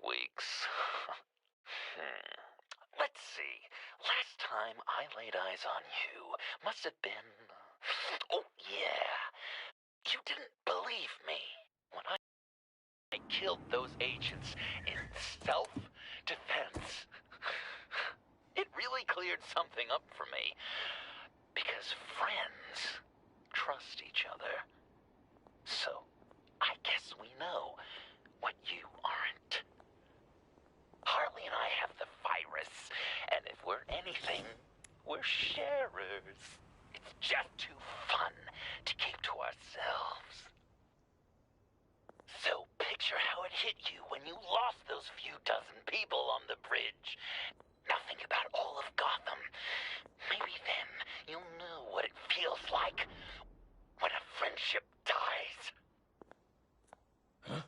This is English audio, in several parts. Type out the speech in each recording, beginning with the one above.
weeks. Let's see. Last time I laid eyes on you must have been... Oh, yeah. You didn't believe me when I killed those agents in self-defense. It really cleared something up for me. Because friends trust each other. So, I guess we know what you aren't. Harley and I have the virus, and if we're anything, we're sharers. It's just too fun to keep to ourselves. So picture how it hit you when you lost those few dozen people on the bridge. Now think about all of Gotham. Maybe then you'll know what it feels like when a friendship dies. Huh?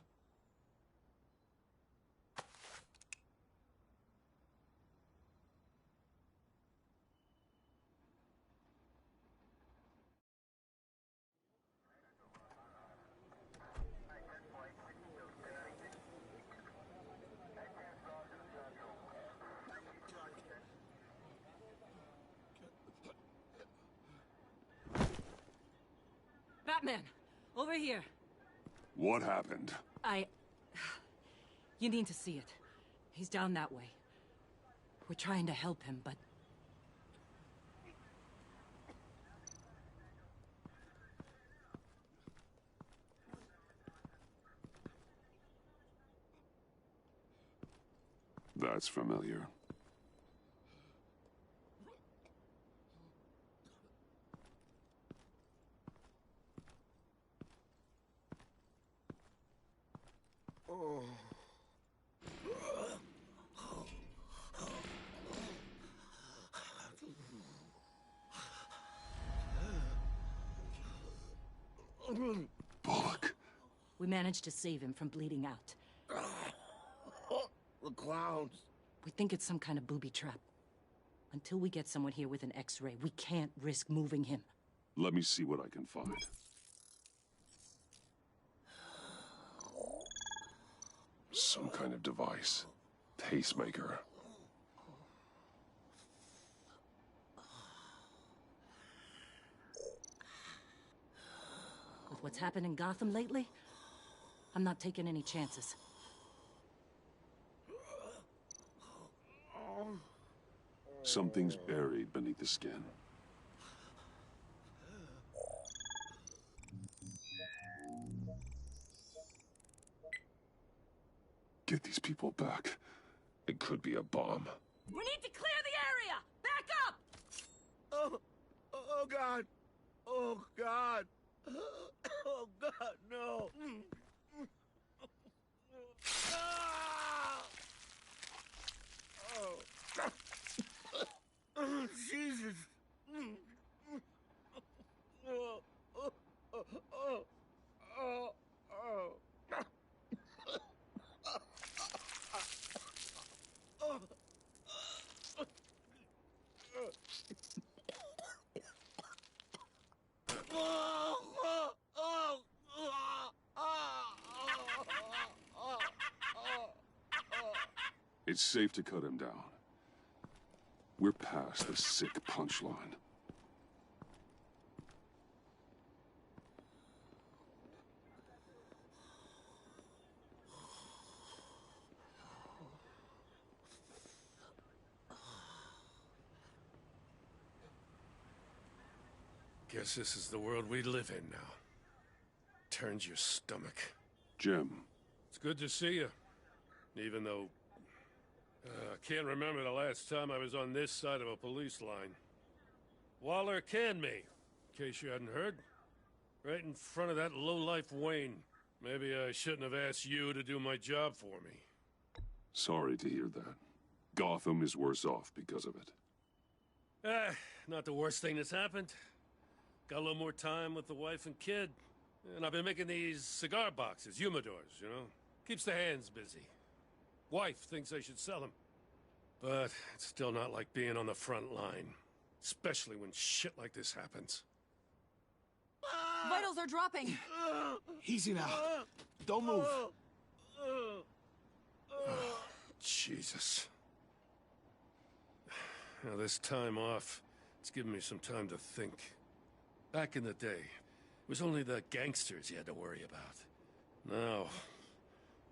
Batman! Over here! What happened? You need to see it. He's down that way. We're trying to help him, but... That's familiar. Bullock. We managed to save him from bleeding out. The clowns. We think it's some kind of booby trap. Until we get someone here with an X-ray, we can't risk moving him. Let me see what I can find. Some kind of device. Pacemaker. With what's happened in Gotham lately, I'm not taking any chances. Something's buried beneath the skin. Get these people back. It could be a bomb. We need to clear the area! Back up! Oh God. Oh God. Oh God, no. Oh, Jesus. It's safe to cut him down. We're past the sick punchline. Guess this is the world we live in now. Turns your stomach. Jim. It's good to see you. Even though... I can't remember the last time I was on this side of a police line. Waller canned me, in case you hadn't heard. Right in front of that lowlife Wayne. Maybe I shouldn't have asked you to do my job for me. Sorry to hear that. Gotham is worse off because of it. Not the worst thing that's happened. Got a little more time with the wife and kid. And I've been making these cigar boxes, humidors, you know? Keeps the hands busy. Wife thinks I should sell them. But it's still not like being on the front line. Especially when shit like this happens. Vitals are dropping! Easy now. Don't move. Jesus. Now, this time off, it's given me some time to think. Back in the day, it was only the gangsters you had to worry about. Now,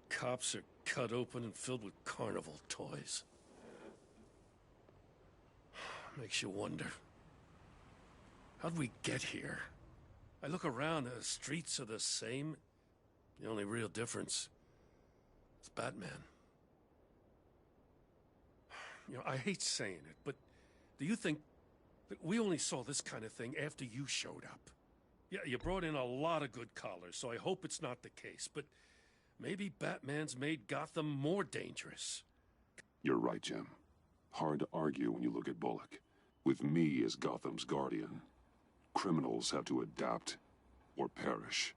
cops are cut open and filled with carnival toys. Makes you wonder. How'd we get here? I look around, the streets are the same. The only real difference is Batman. You know, I hate saying it, but do you think that we only saw this kind of thing after you showed up? Yeah, you brought in a lot of good callers, so I hope it's not the case, but maybe Batman's made Gotham more dangerous. You're right, Jim. Hard to argue when you look at Bullock. With me as Gotham's guardian, criminals have to adapt or perish.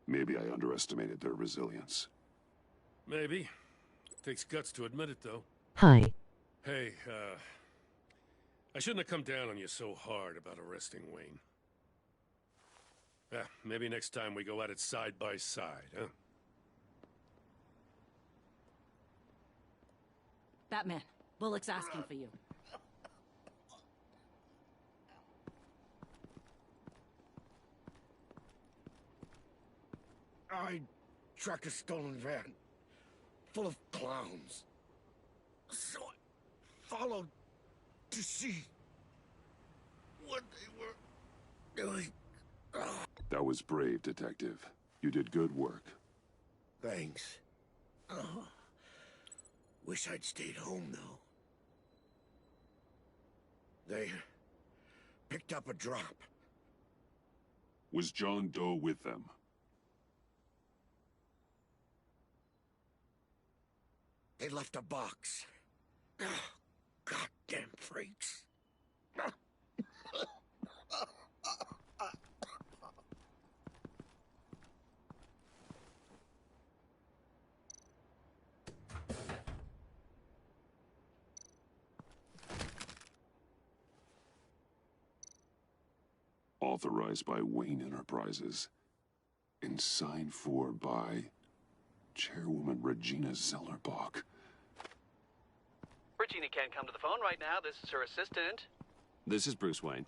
Maybe I underestimated their resilience. Maybe. Takes guts to admit it, though. Hi. Hey, I shouldn't have come down on you so hard about arresting Wayne. Yeah, maybe next time we go at it side by side, huh? Batman, Bullock's asking for you. I tracked a stolen van full of clowns. So I followed to see what they were doing. That was brave, Detective. You did good work. Thanks. Wish I'd stayed home, though. They picked up a drop. Was John Doe with them? They left a box. Goddamn freaks. Authorized by Wayne Enterprises. And signed for by Chairwoman Regina Zellerbach. Regina can't come to the phone right now. This is her assistant. This is Bruce Wayne.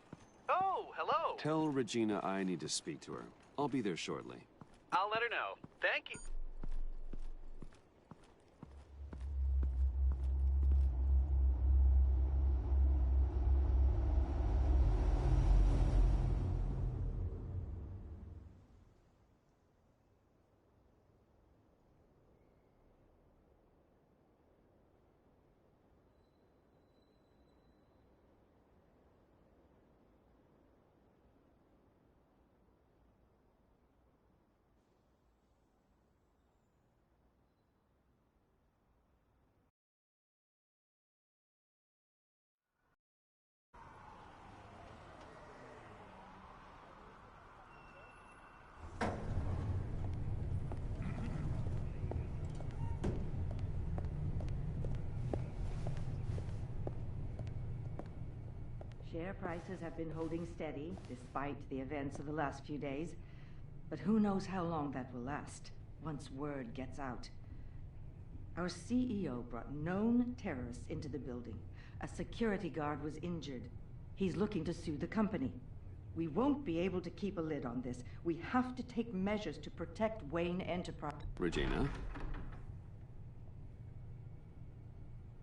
Oh, hello. Tell Regina I need to speak to her. I'll be there shortly. I'll let her know. Thank you. Share prices have been holding steady, despite the events of the last few days. But who knows how long that will last, once word gets out. Our CEO brought known terrorists into the building. A security guard was injured. He's looking to sue the company. We won't be able to keep a lid on this. We have to take measures to protect Wayne Enterprise. Regina?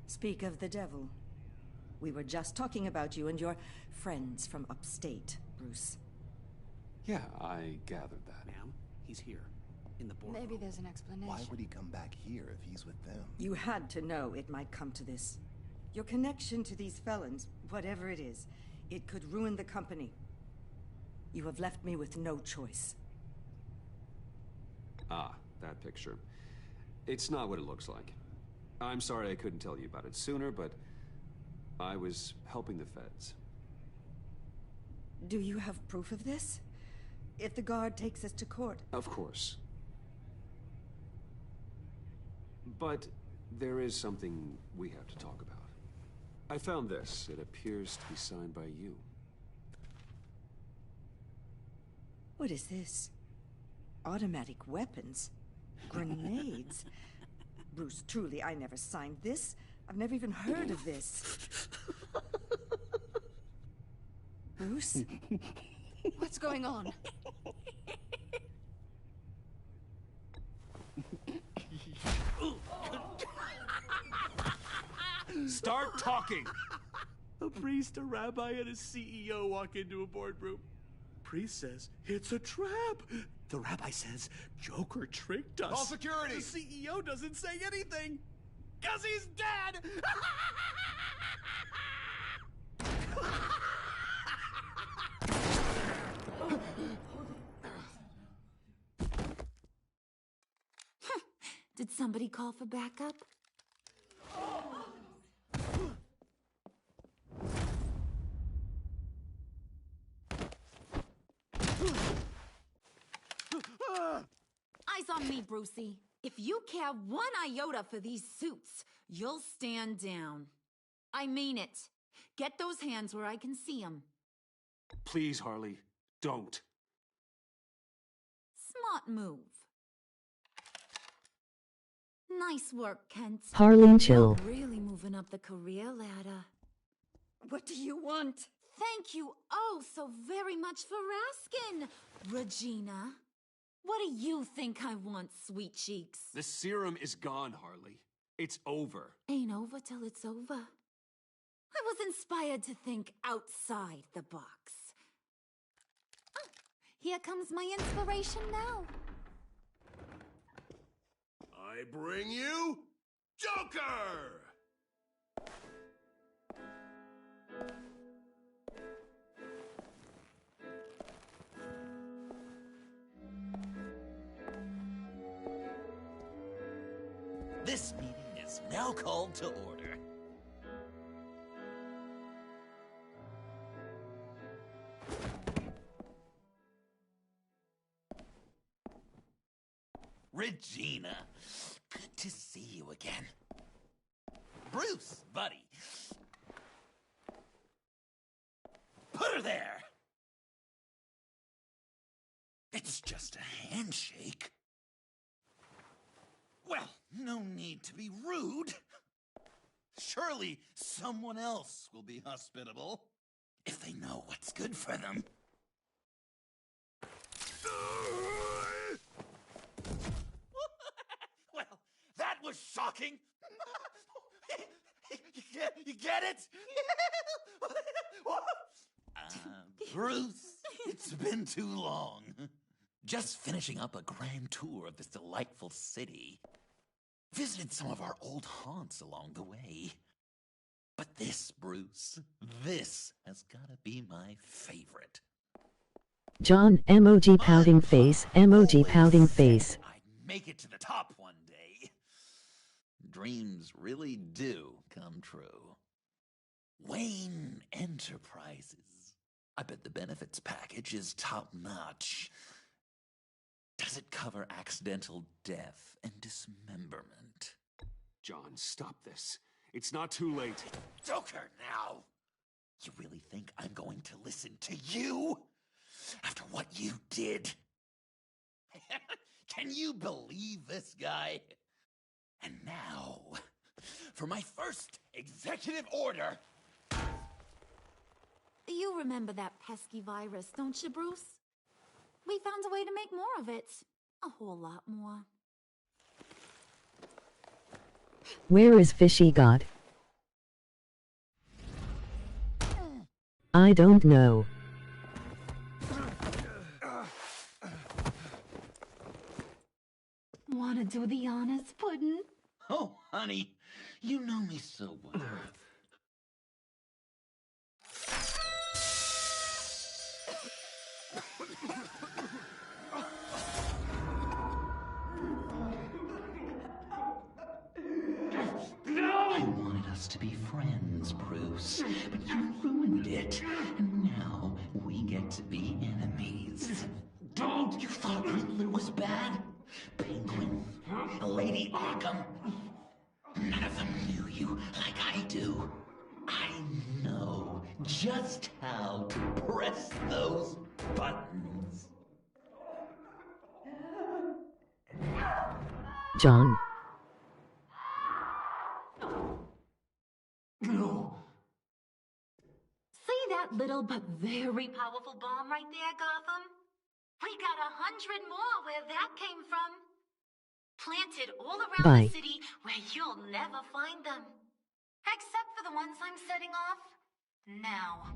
Speak of the devil. We were just talking about you and your friends from upstate, Bruce. Yeah, I gathered that. Ma'am, he's here. In the boardroom. Maybe there's an explanation. Why would he come back here if he's with them? You had to know it might come to this. Your connection to these felons, whatever it is, it could ruin the company. You have left me with no choice. Ah, that picture. It's not what it looks like. I'm sorry I couldn't tell you about it sooner, but I was helping the feds. Do you have proof of this? If the guard takes us to court? Of course. But there is something we have to talk about. I found this. It appears to be signed by you. What is this? Automatic weapons? Grenades? Bruce, truly, I never signed this. I've never even heard of this. Bruce? What's going on? Start talking! A priest, a rabbi, and a CEO walk into a boardroom. Priest says, it's a trap. The rabbi says, Joker tricked us. Call security! The CEO doesn't say anything. 'Cause he's dead! Did somebody call for backup? Eyes on me, Brucey. If you care one iota for these suits, you'll stand down. I mean it. Get those hands where I can see them. Please, Harley, don't. Smart move. Nice work, Kent. Harley, chill. You're really moving up the career ladder. What do you want? Thank you oh so very much for asking, Regina. What do you think I want, sweet cheeks? The serum is gone, Harley. It's over. Ain't over till it's over. I was inspired to think outside the box. Oh, here comes my inspiration now. I bring you Joker! This meeting is now called to order. Regina, good to see you again. Bruce, buddy. Put her there! It's just a handshake. Well, no need to be rude. Surely someone else will be hospitable if they know what's good for them. Well, that was shocking. You get it? Bruce, it's been too long. Just finishing up a grand tour of this delightful city. Visited some of our old haunts along the way. But this, Bruce, this has gotta be my favorite. John, emoji pouting face, emoji pouting face. I'd make it to the top one day. Dreams really do come true. Wayne Enterprises. I bet the benefits package is top-notch. Does it cover accidental death and dismemberment? John, stop this. It's not too late. Joker, now! You really think I'm going to listen to you? After what you did? Can you believe this guy? And now, for my first executive order. You remember that pesky virus, don't you, Bruce? We found a way to make more of it. A whole lot more. Where is Fishy God? I don't know. Wanna do the honors, Puddin'? Oh, honey, you know me so well. I wanted us to be friends, Bruce, but you ruined it. And now we get to be enemies. Don't! You thought Riddler was bad? Penguin, Lady Arkham. None of them knew you like I do. I know just how to press those buttons. John. little but very powerful bomb right there, Gotham. We got 100 more where that came from. Planted all around Bye. the city where you'll never find them. Except for the ones I'm setting off now.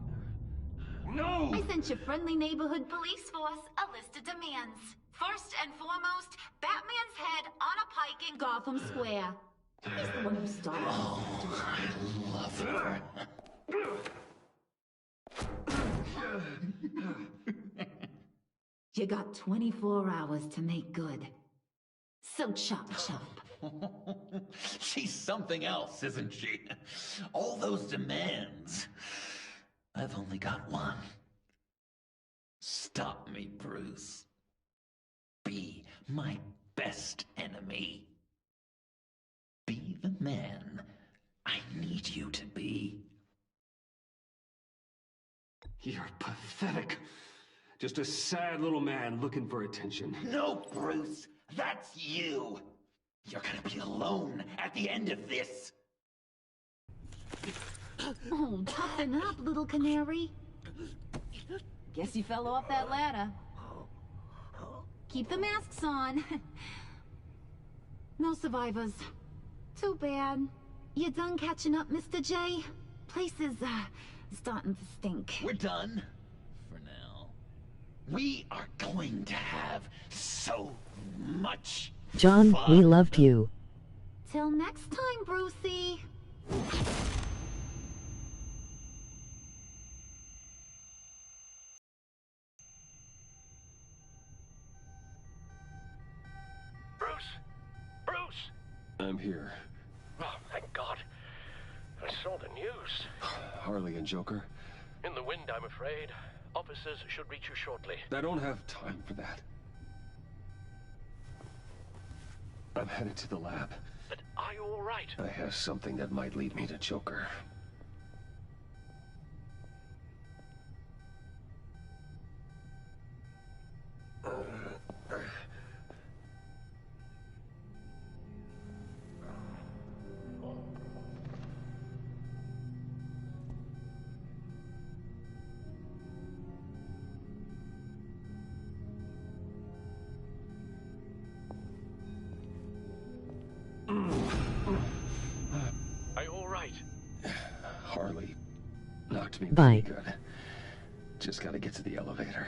No! I sent your friendly neighborhood police force a list of demands. First and foremost, Batman's head on a pike in Gotham Square. He's the one who started. Oh, I love her. You got 24 hours to make good. So chop chop. She's something else, isn't she? All those demands. I've only got one. Stop me, Bruce. Be my best enemy. Be the man I need you to be. You're pathetic. Just a sad little man looking for attention. No, Bruce. That's you. You're gonna be alone at the end of this. Oh, toughen up, little canary. Guess you fell off that ladder. Keep the masks on. No survivors. Too bad. You done catching up, Mr. J? Place is, starting to stink. We're done. For now. We are going to have so much John, fun. we loved you. Till next time, Brucey. Bruce! I'm here. Oh, thank God. I saw the news. Harley and Joker. In the wind, I'm afraid. Officers should reach you shortly. I don't have time for that. I'm headed to the lab. But are you all right? I have something that might lead me to Joker. Are you all right? Harley knocked me Bye. pretty good. Just gotta get to the elevator.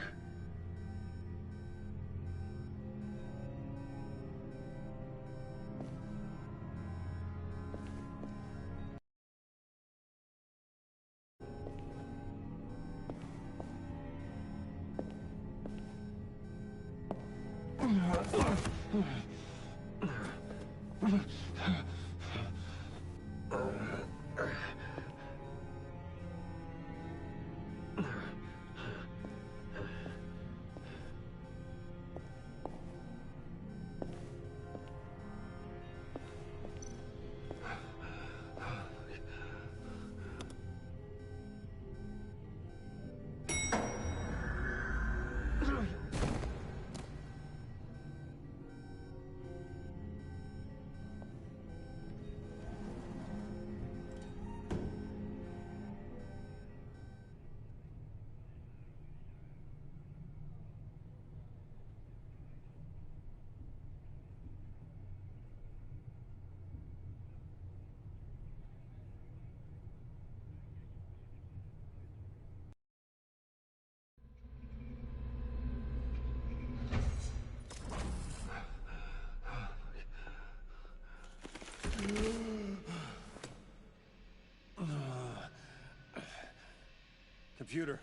Computer,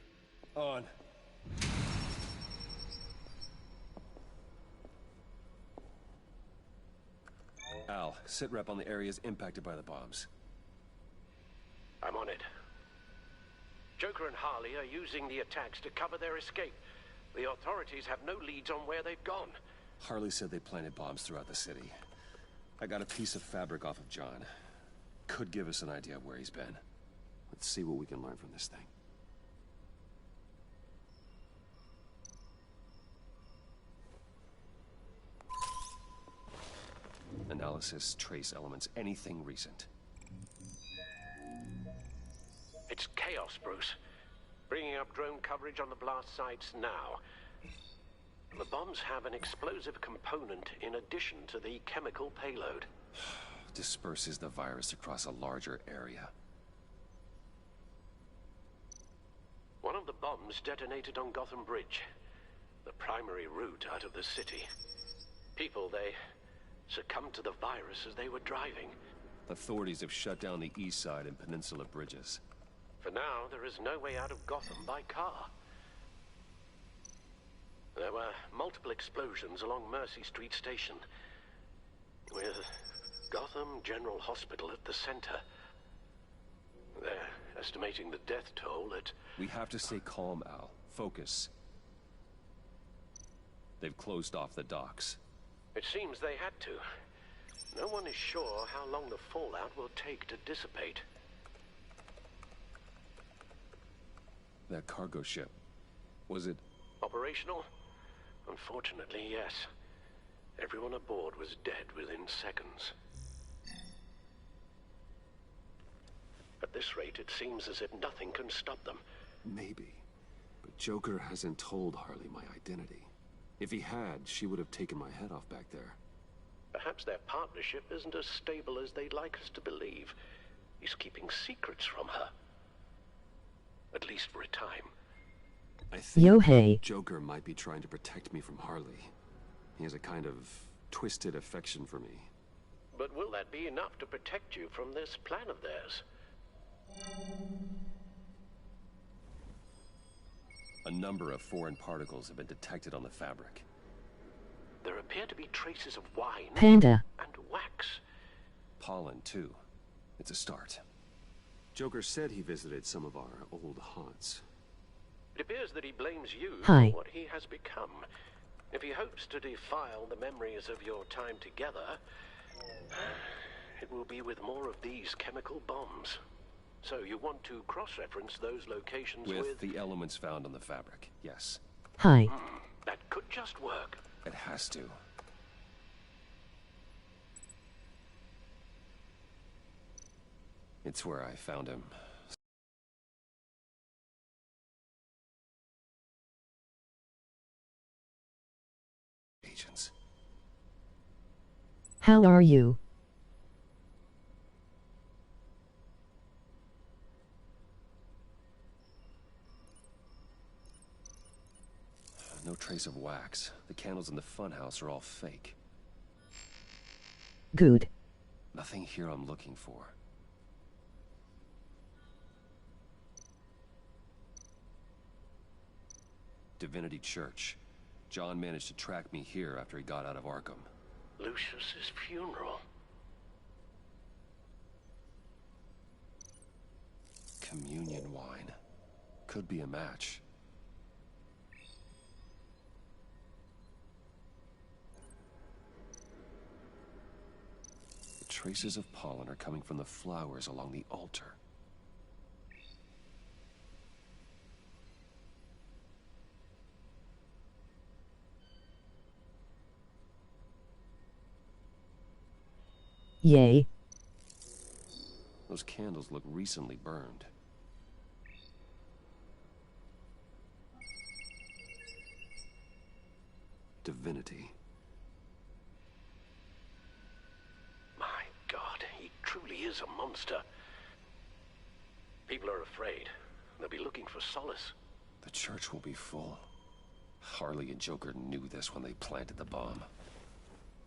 on. Al, sit rep on the areas impacted by the bombs. I'm on it. Joker and Harley are using the attacks to cover their escape. The authorities have no leads on where they've gone. Harley said they planted bombs throughout the city. I got a piece of fabric off of John. Could give us an idea of where he's been. Let's see what we can learn from this thing. Analysis, trace elements, anything recent. It's chaos, Bruce. Bringing up drone coverage on the blast sites now. The bombs have an explosive component in addition to the chemical payload. Disperses the virus across a larger area. One of the bombs detonated on Gotham Bridge, the primary route out of the city. People, they succumbed to the virus as they were driving. Authorities have shut down the east side and peninsula bridges. For now, there is no way out of Gotham by car. There were multiple explosions along Mercy Street Station, with Gotham General Hospital at the center. They're estimating the death toll at... We have to stay calm, Al. Focus. They've closed off the docks. It seems they had to. No one is sure how long the fallout will take to dissipate. That cargo ship, was it... Operational? Unfortunately, yes. Everyone aboard was dead within seconds. At this rate, it seems as if nothing can stop them. Maybe. But Joker hasn't told Harley my identity. If he had, she would have taken my head off back there. Perhaps their partnership isn't as stable as they'd like us to believe. He's keeping secrets from her. At least for a time. I think Yo-hey. Joker might be trying to protect me from Harley. He has a kind of twisted affection for me. But will that be enough to protect you from this plan of theirs? A number of foreign particles have been detected on the fabric. There appear to be traces of wine Panda. and wax. Pollen, too. It's a start. Joker said he visited some of our old haunts. It appears that he blames you Hi. for what he has become. If he hopes to defile the memories of your time together, it will be with more of these chemical bombs. So you want to cross-reference those locations with... the elements found on the fabric, yes. Hi. That could just work. It has to. It's where I found him. Agents. How are you? No trace of wax. The candles in the funhouse are all fake. Good. Nothing here I'm looking for. Divinity Church. John managed to track me here after he got out of Arkham. Lucius's funeral. Communion wine. Could be a match. The traces of pollen are coming from the flowers along the altar. Yay. Those candles look recently burned. Divinity. My God, he truly is a monster. People are afraid. They'll be looking for solace. The church will be full. Harley and Joker knew this when they planted the bomb.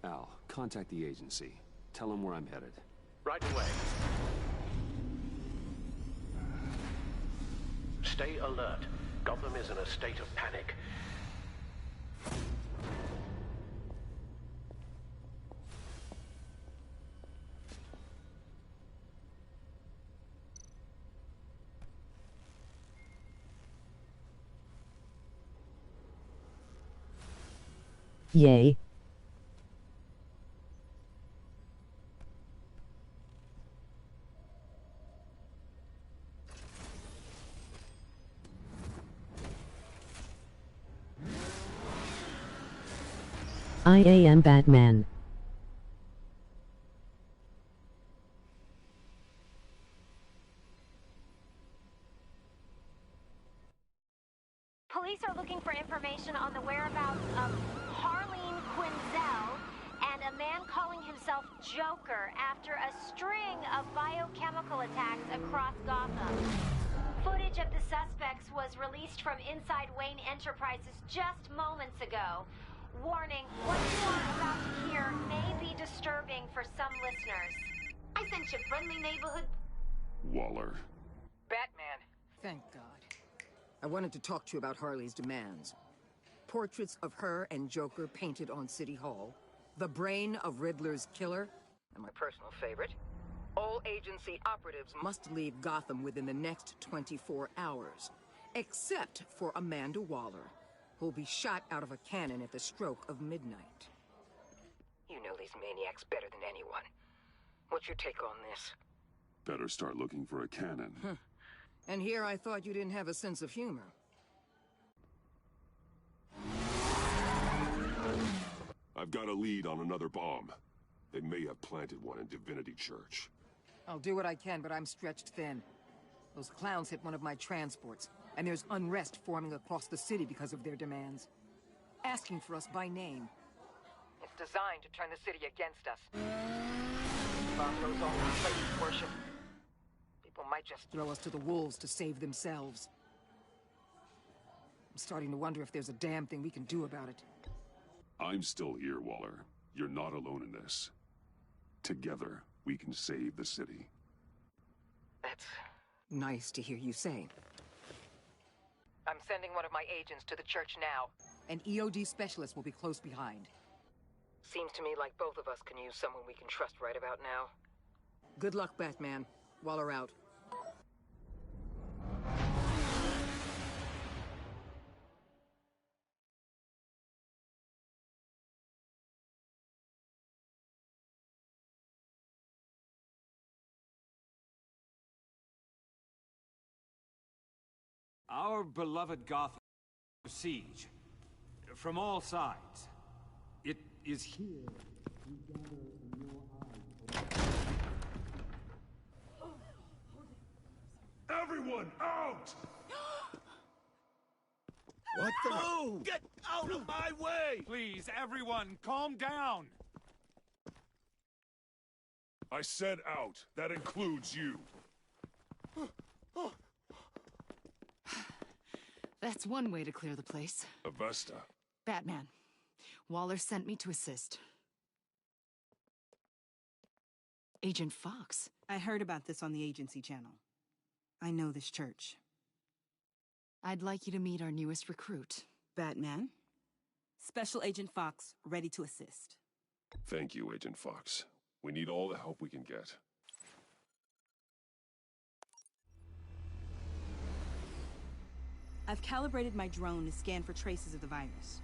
Al, contact the agency. Tell them where I'm headed. Right away. Stay alert. Gotham is in a state of panic. Yay. I am Batman. Police are looking for information on the whereabouts of Harleen Quinzel and a man calling himself Joker after a string of biochemical attacks across Gotham. Footage of the suspects was released from inside Wayne Enterprises just moments ago. Warning, what you are about to hear may be disturbing for some listeners. I sent you friendly neighborhood... Waller. Batman. Thank God. I wanted to talk to you about Harley's demands. Portraits of her and Joker painted on City Hall. The brain of Riddler's killer. And my personal favorite. All agency operatives must leave Gotham within the next 24 hours. Except for Amanda Waller, who'll be shot out of a cannon at the stroke of midnight. You know these maniacs better than anyone. What's your take on this? Better start looking for a cannon. And here I thought you didn't have a sense of humor. I've got a lead on another bomb. They may have planted one in Divinity Church. I'll do what I can, but I'm stretched thin. Those clowns hit one of my transports, and there's unrest forming across the city because of their demands. Asking for us by name. It's designed to turn the city against us. Bomb goes on with place worship. People might just throw us to the wolves to save themselves. I'm starting to wonder if there's a damn thing we can do about it. I'm still here, Waller. You're not alone in this. Together, we can save the city. That's nice to hear you say. I'm sending one of my agents to the church now. An EOD specialist will be close behind. Seems to me like both of us can use someone we can trust right about now. Good luck, Batman. Waller out. Our beloved Gotham siege from all sides. It is here we gather in your eyes. Everyone out! What the? Oh! Get out of my way! Please, everyone, calm down. I said out. That includes you. That's one way to clear the place. Avesta. Batman. Waller sent me to assist. Agent Fox. I heard about this on the agency channel. I know this church. I'd like you to meet our newest recruit. Batman. Special Agent Fox, ready to assist. Thank you, Agent Fox. We need all the help we can get. I've calibrated my drone to scan for traces of the virus.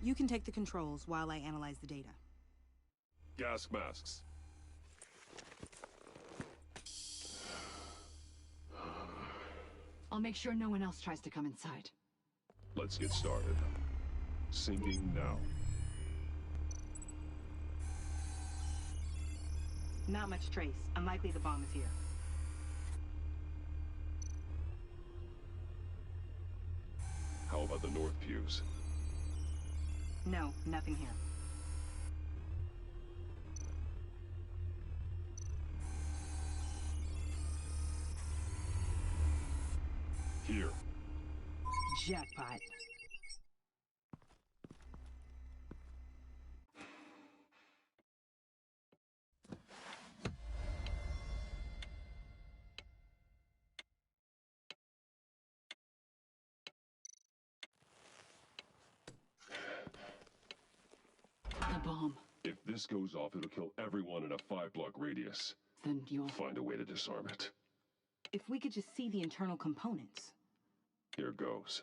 You can take the controls while I analyze the data. Gas masks. I'll make sure no one else tries to come inside. Let's get started. Sinking now. Not much trace. Unlikely the bomb is here. How about the north pews? No, nothing here. Here. Jackpot. The bomb. If this goes off, it'll kill everyone in a 5-block radius. Then you'll find a way to disarm it. If we could just see the internal components. Here goes.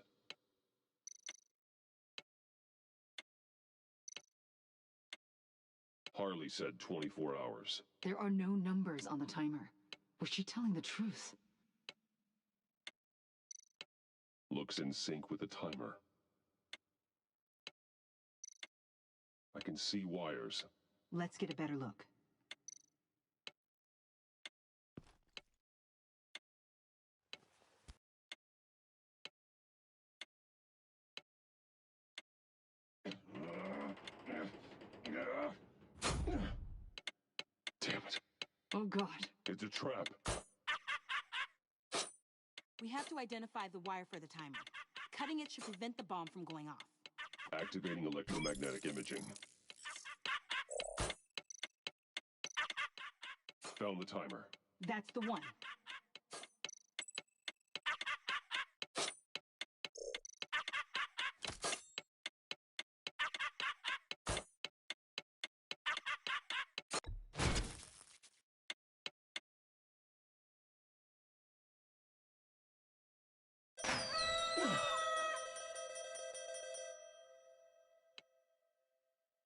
Harley said 24 hours. There are no numbers on the timer. Was she telling the truth? Looks in sync with the timer. I can see wires. Let's get a better look. Oh, God. It's a trap. We have to identify the wire for the timer. Cutting it should prevent the bomb from going off. Activating electromagnetic imaging. Found the timer. That's the one.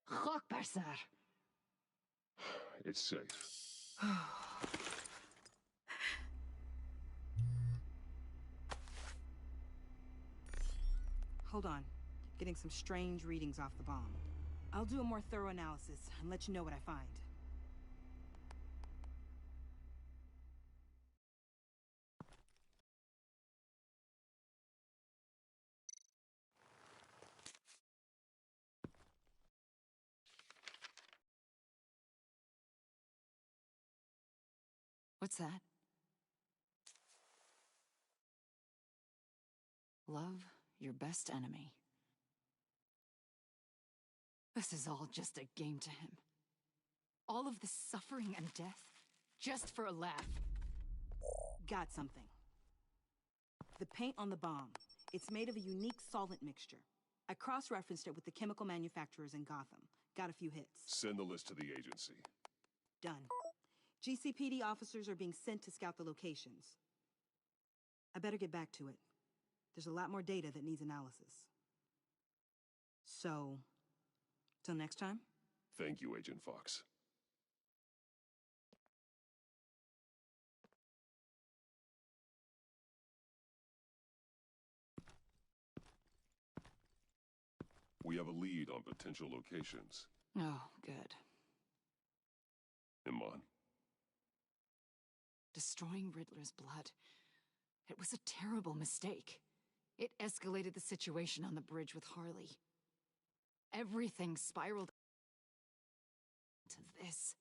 Rockberser. It's safe. Hold on. Getting some strange readings off the bomb. I'll do a more thorough analysis and let you know what I find. What's that? Love your best enemy. This is all just a game to him. All of this suffering and death, just for a laugh. Got something. The paint on the bomb. It's made of a unique solvent mixture. I cross-referenced it with the chemical manufacturers in Gotham. Got a few hits. Send the list to the agency. Done. GCPD officers are being sent to scout the locations. I better get back to it. There's a lot more data that needs analysis. So, till next time? Thank you, Agent Fox. We have a lead on potential locations. Oh, good. Iman. Destroying Riddler's blood. It was a terrible mistake. It escalated the situation on the bridge with Harley. Everything spiraled to this.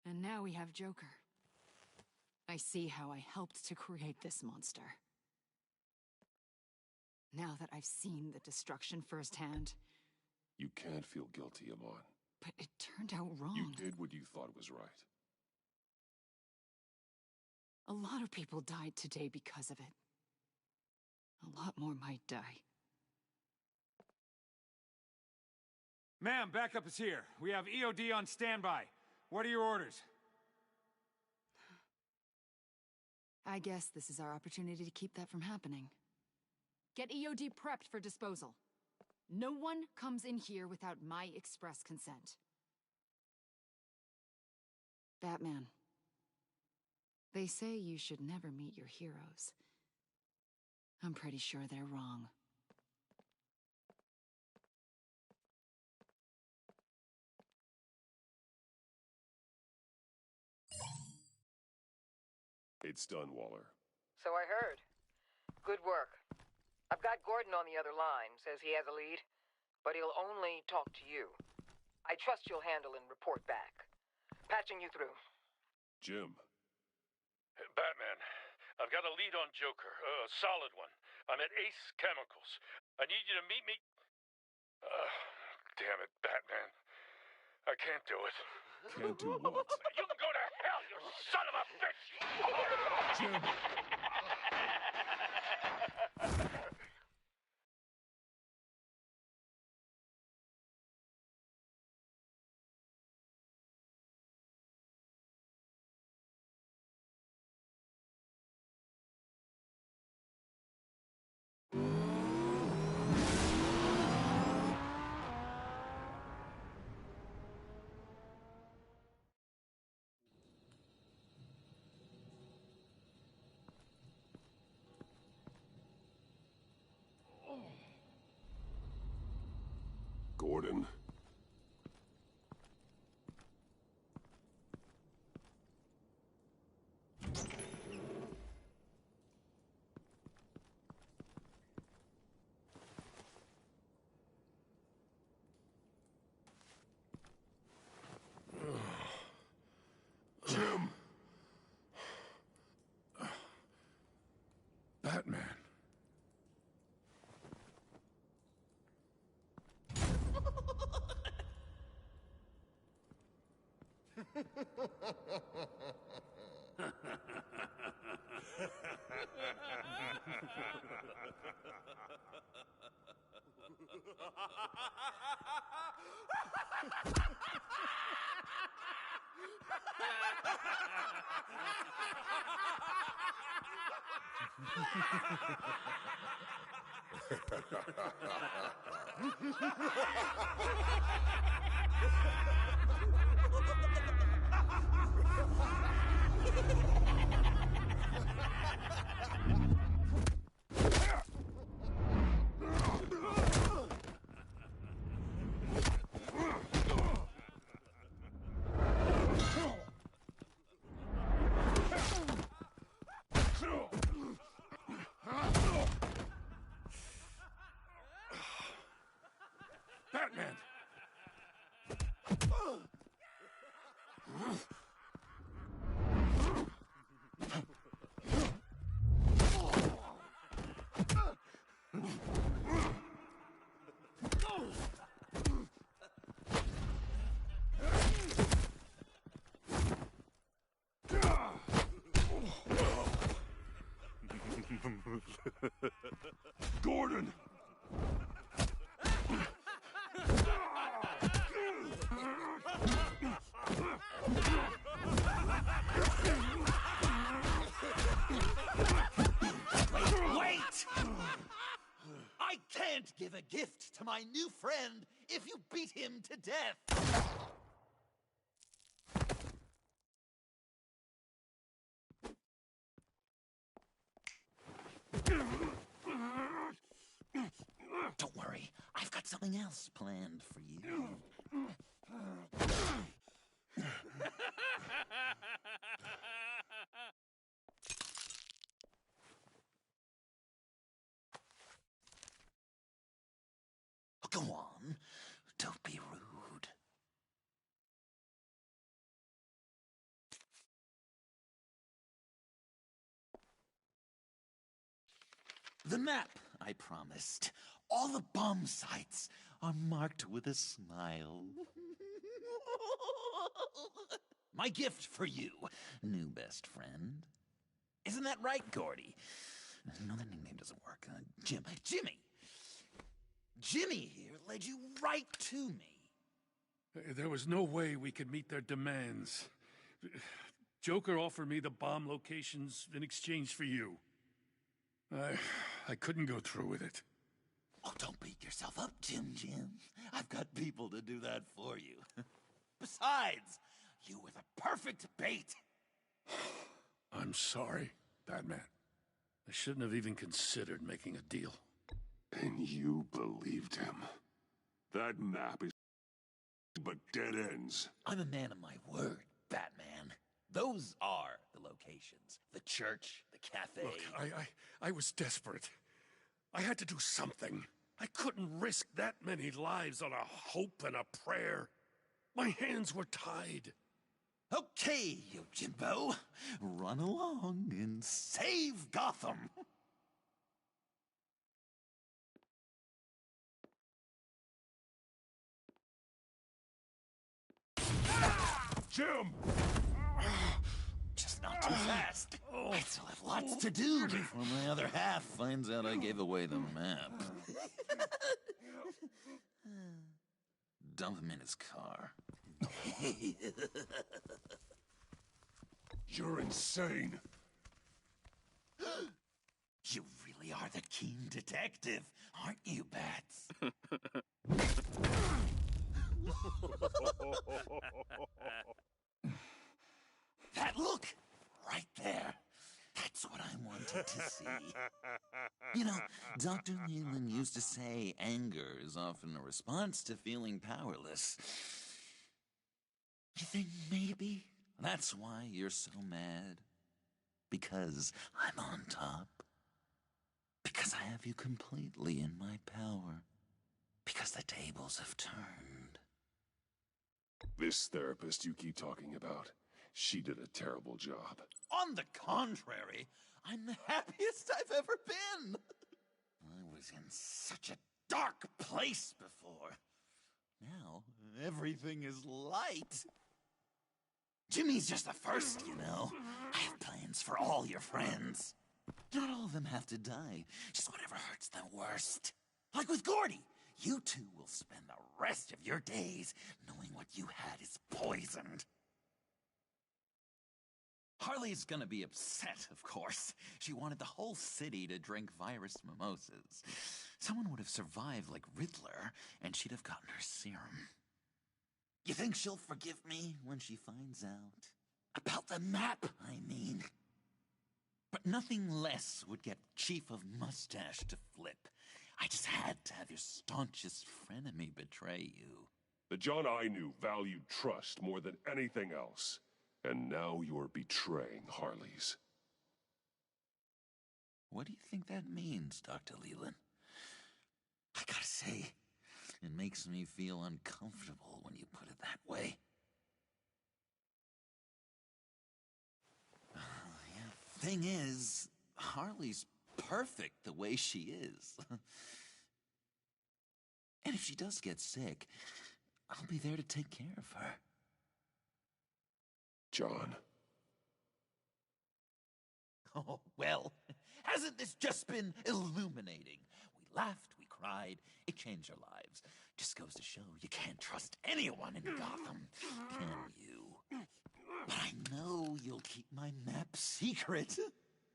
And now we have Joker. I see how I helped to create this monster. Now that I've seen the destruction firsthand... You can't feel guilty, Iman. But it turned out wrong. You did what you thought was right. A lot of people died today because of it. A lot more might die. Ma'am, backup is here. We have EOD on standby. What are your orders? I guess this is our opportunity to keep that from happening. Get EOD prepped for disposal. No one comes in here without my express consent. Batman. They say you should never meet your heroes. I'm pretty sure they're wrong. It's done, Waller. So I heard. Good work. I've got Gordon on the other line. Says he has a lead, but he'll only talk to you. I trust you'll handle and report back. Patching you through. Jim. Batman, I've got a lead on Joker, a solid one. I'm at Ace Chemicals. I need you to meet me... damn it, Batman. I can't do it. Can't do what? You can go to hell, you son of a bitch! Jim! Gordon. Batman! Gordon! Wait! I can't give a gift to my new friend if you beat him to death! Don't worry, I've got something else planned for you. Go on, don't be rude. The map I promised. All the bomb sites are marked with a smile. My gift for you, new best friend. Isn't that right, Gordy? No, that nickname doesn't work. Jimmy! Jimmy here led you right to me. There was no way we could meet their demands. Joker offered me the bomb locations in exchange for you. I couldn't go through with it. Oh, don't beat yourself up, Jim. I've got people to do that for you. Besides, you were the perfect bait. I'm sorry, Batman. I shouldn't have even considered making a deal. And you believed him. That map is but dead ends. I'm a man of my word, Batman. Those are the locations. The church, the cafe. Look, I was desperate. I had to do something. I couldn't risk that many lives on a hope and a prayer. My hands were tied. Okay, you Jimbo. Run along and save Gotham. Jim! Just not too fast. I still have lots to do before my other half finds out I gave away the map. Dump him in his car. You're insane. You really are the keen detective, aren't you, Bats? That look! Right there. That's what I wanted to see. You know, Dr. Nealon used to say anger is often a response to feeling powerless. You think maybe that's why you're so mad? Because I'm on top? Because I have you completely in my power? Because the tables have turned? This therapist you keep talking about, she did a terrible job. On the contrary, I'm the happiest I've ever been. I was in such a dark place before. Now, everything is light. Jimmy's just the first, you know. I have plans for all your friends. Not all of them have to die, just whatever hurts them worst. Like with Gordy, you two will spend the rest of your days knowing what you had is poisoned. Harley's gonna be upset, of course. She wanted the whole city to drink virus mimosas. Someone would have survived like Riddler, and she'd have gotten her serum. You think she'll forgive me when she finds out? About the map, I mean. But nothing less would get Chief of Mustache to flip. I just had to have your staunchest frenemy betray you. The John I knew valued trust more than anything else. And now you're betraying Harley's. What do you think that means, Dr. Leland? I gotta say, it makes me feel uncomfortable when you put it that way. Thing is, Harley's perfect the way she is. And if she does get sick, I'll be there to take care of her. John. Oh, well, hasn't this just been illuminating? We laughed, we cried, it changed our lives. Just goes to show you can't trust anyone in Gotham, can you? But I know you'll keep my map secret.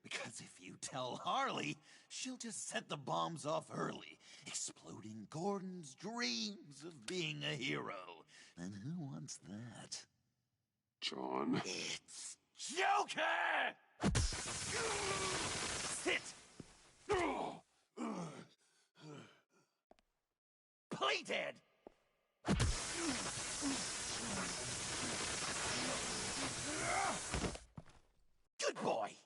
Because if you tell Harley, she'll just set the bombs off early, exploding Gordon's dreams of being a hero. And who wants that? John. It's Joker! Sit! Play dead! Good boy!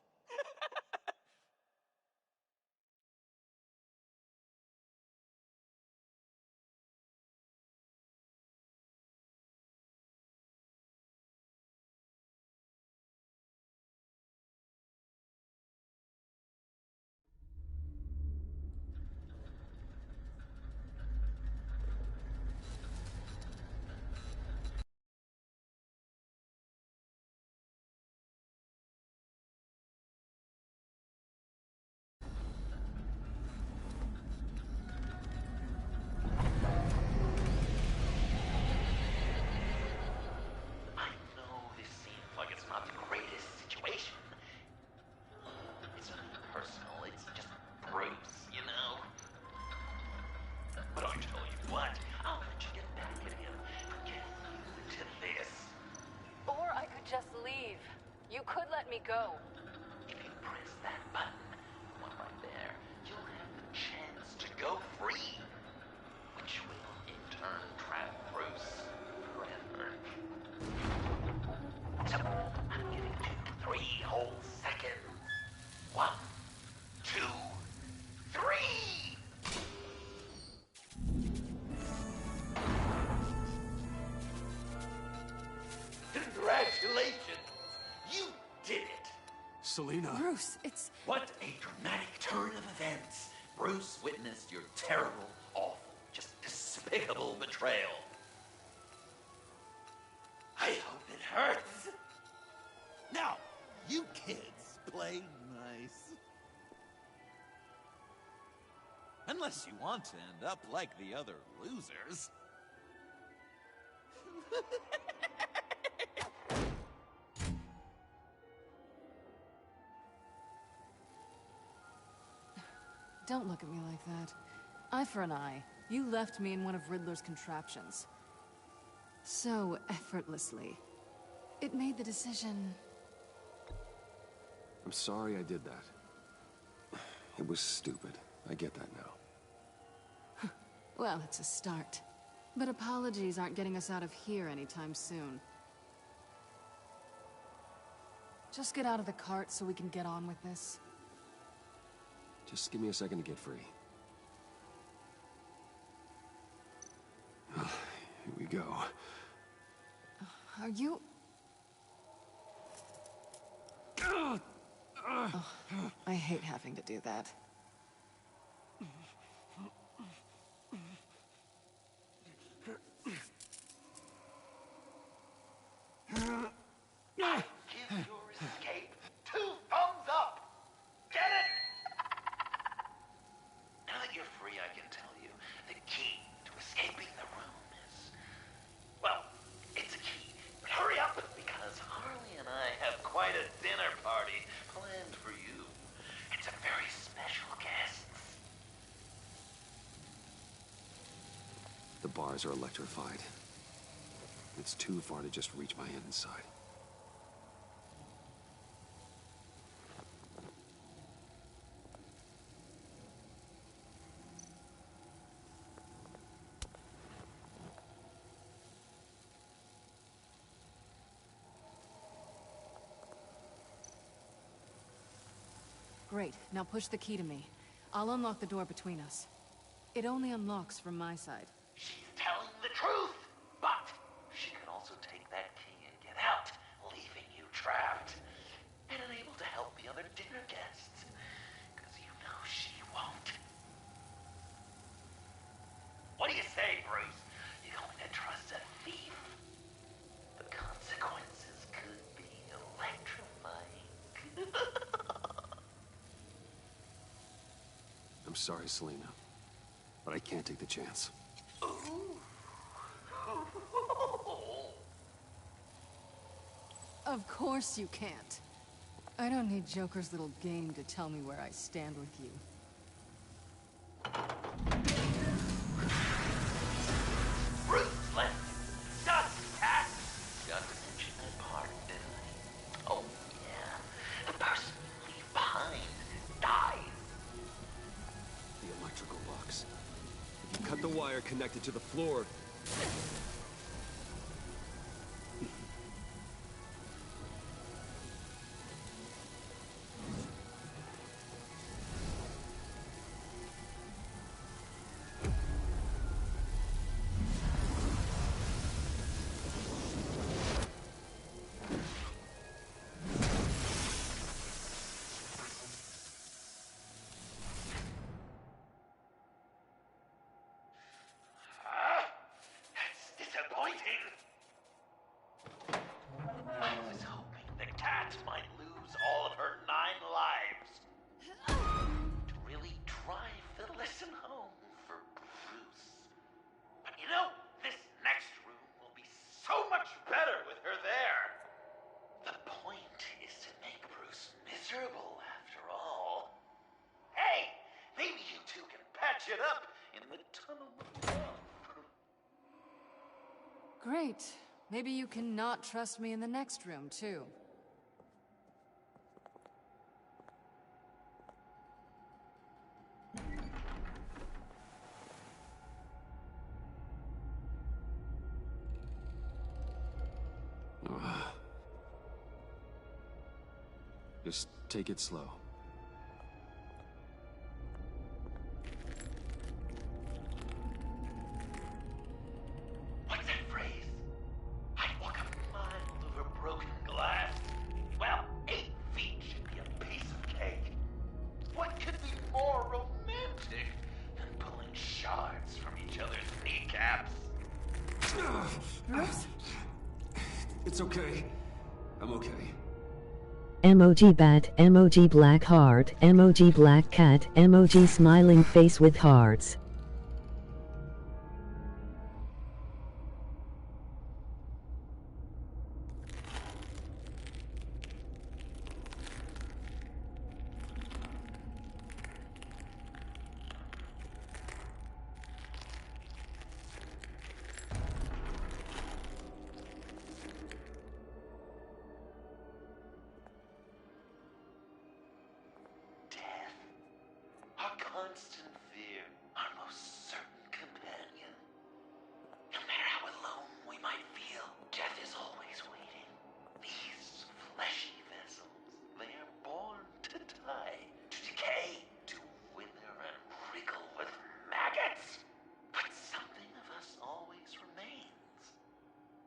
Go. If you press that button, one right there, you'll have the chance to go free, which will in turn trap Bruce forever. So, I'm giving you 3 whole seconds. 1, 2, 3! Congratulations! You did it! Selina. Bruce, it's... What a dramatic turn of events. Bruce witnessed your terrible, awful, just despicable betrayal. I hope it hurts. Now, you kids play nice. Unless you want to end up like the other losers. Don't look at me like that. Eye for an eye. You left me in one of Riddler's contraptions. So effortlessly. It made the decision... I'm sorry I did that. It was stupid. I get that now. Well, it's a start. But apologies aren't getting us out of here anytime soon. Just get out of the cart so we can get on with this. Just give me a second to get free. Here we go. Are you... Oh, I hate having to do that. the bars are electrified. It's too far to just reach my hand inside. Great. Now push the key to me. I'll unlock the door between us. It only unlocks from my side. She's telling the truth, but she could also take that key and get out, leaving you trapped and unable to help the other dinner guests. Because you know she won't. What do you say, Bruce? You going to trust a thief? The consequences could be electrifying. I'm sorry, Selena, but I can't take the chance. Of course you can't. I don't need Joker's little game to tell me where I stand with you. Ruthless! Dust cat! Got to mention that part, didn't I? Oh, yeah. The person you leave behind dies. The electrical box. If you cut the wire connected to the floor... That's disappointing. I was hoping the cat might lose all of her 9 lives. To really drive the lesson home for Bruce. But you know, this next room will be so much better with her there. The point is to make Bruce miserable, after all. Hey, maybe you two can patch it up in the tunnel of love. Great. Maybe you can not trust me in the next room, too. Just take it slow. What's that phrase? I'd walk a mile over broken glass. Well, 8 feet should be a piece of cake. What could be more romantic than pulling shards from each other's kneecaps? Bruce? It's okay. I'm okay. Emoji bat, emoji black heart, emoji black cat, emoji smiling face with hearts. Our constant fear, our most certain companion. No matter how alone we might feel, death is always waiting. These fleshy vessels, they are born to die, to decay, to wither and wriggle with maggots. But something of us always remains.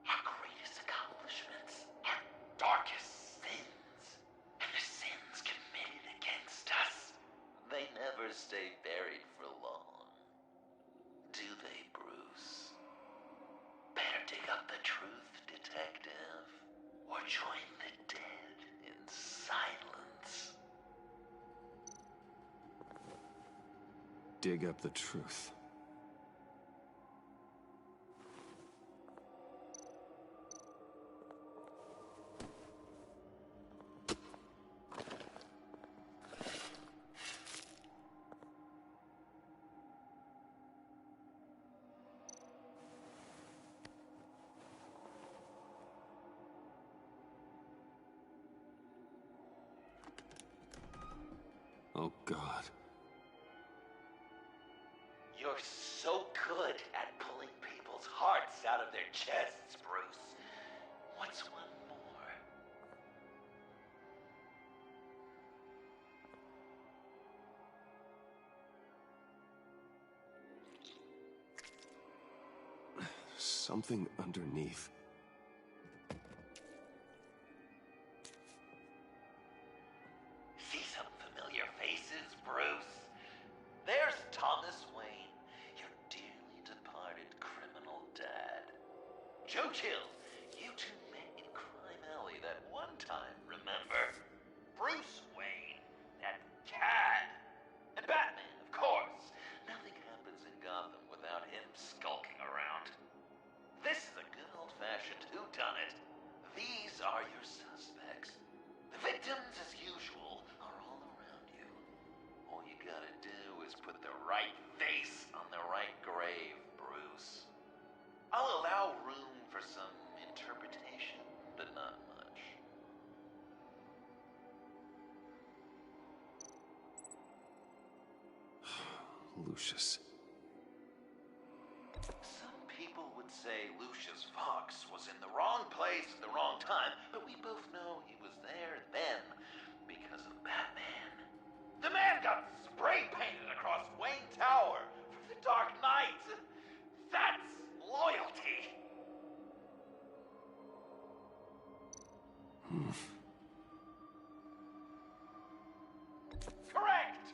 Our greatest accomplishments, our darkest sins, and the sins committed against us. They never stay buried for long, do they, Bruce? Better dig up the truth, detective, or join the dead in silence. Dig up the truth. Oh, God. You're so good at pulling people's hearts out of their chests, Bruce. What's one more? Something underneath. See some familiar faces, Bruce? There's Thomas Wayne, your dearly departed criminal dad. Joe Chill, you two met in Crime Alley that one time, remember? Bruce Wayne, that cad. And Batman, of course. Nothing happens in Gotham without him skulking around. This is a good old-fashioned whodunit. These are your suspects. The victims, as usual, are all around you. All you gotta do is put the right face on the right grave, Bruce. I'll allow room for some interpretation, but not much. Lucius. Some people would say Lucius Fox was in the wrong place at the wrong time, but we both know he was there then because of Batman. The man got spray painted across Wayne Tower for the Dark Knight. That's loyalty. Correct.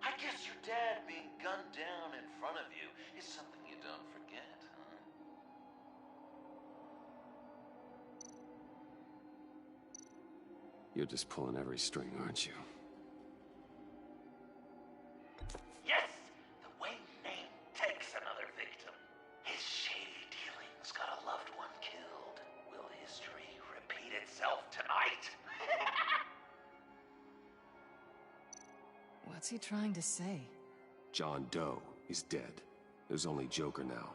I guess your dad being gunned down in front of you is something you don't forget, huh? You're just pulling every string, aren't you? Yes, the Wayne name takes another victim. His shady dealings got a loved one killed. Will history repeat itself tonight? What's he trying to say? John Doe is dead. There's only Joker now.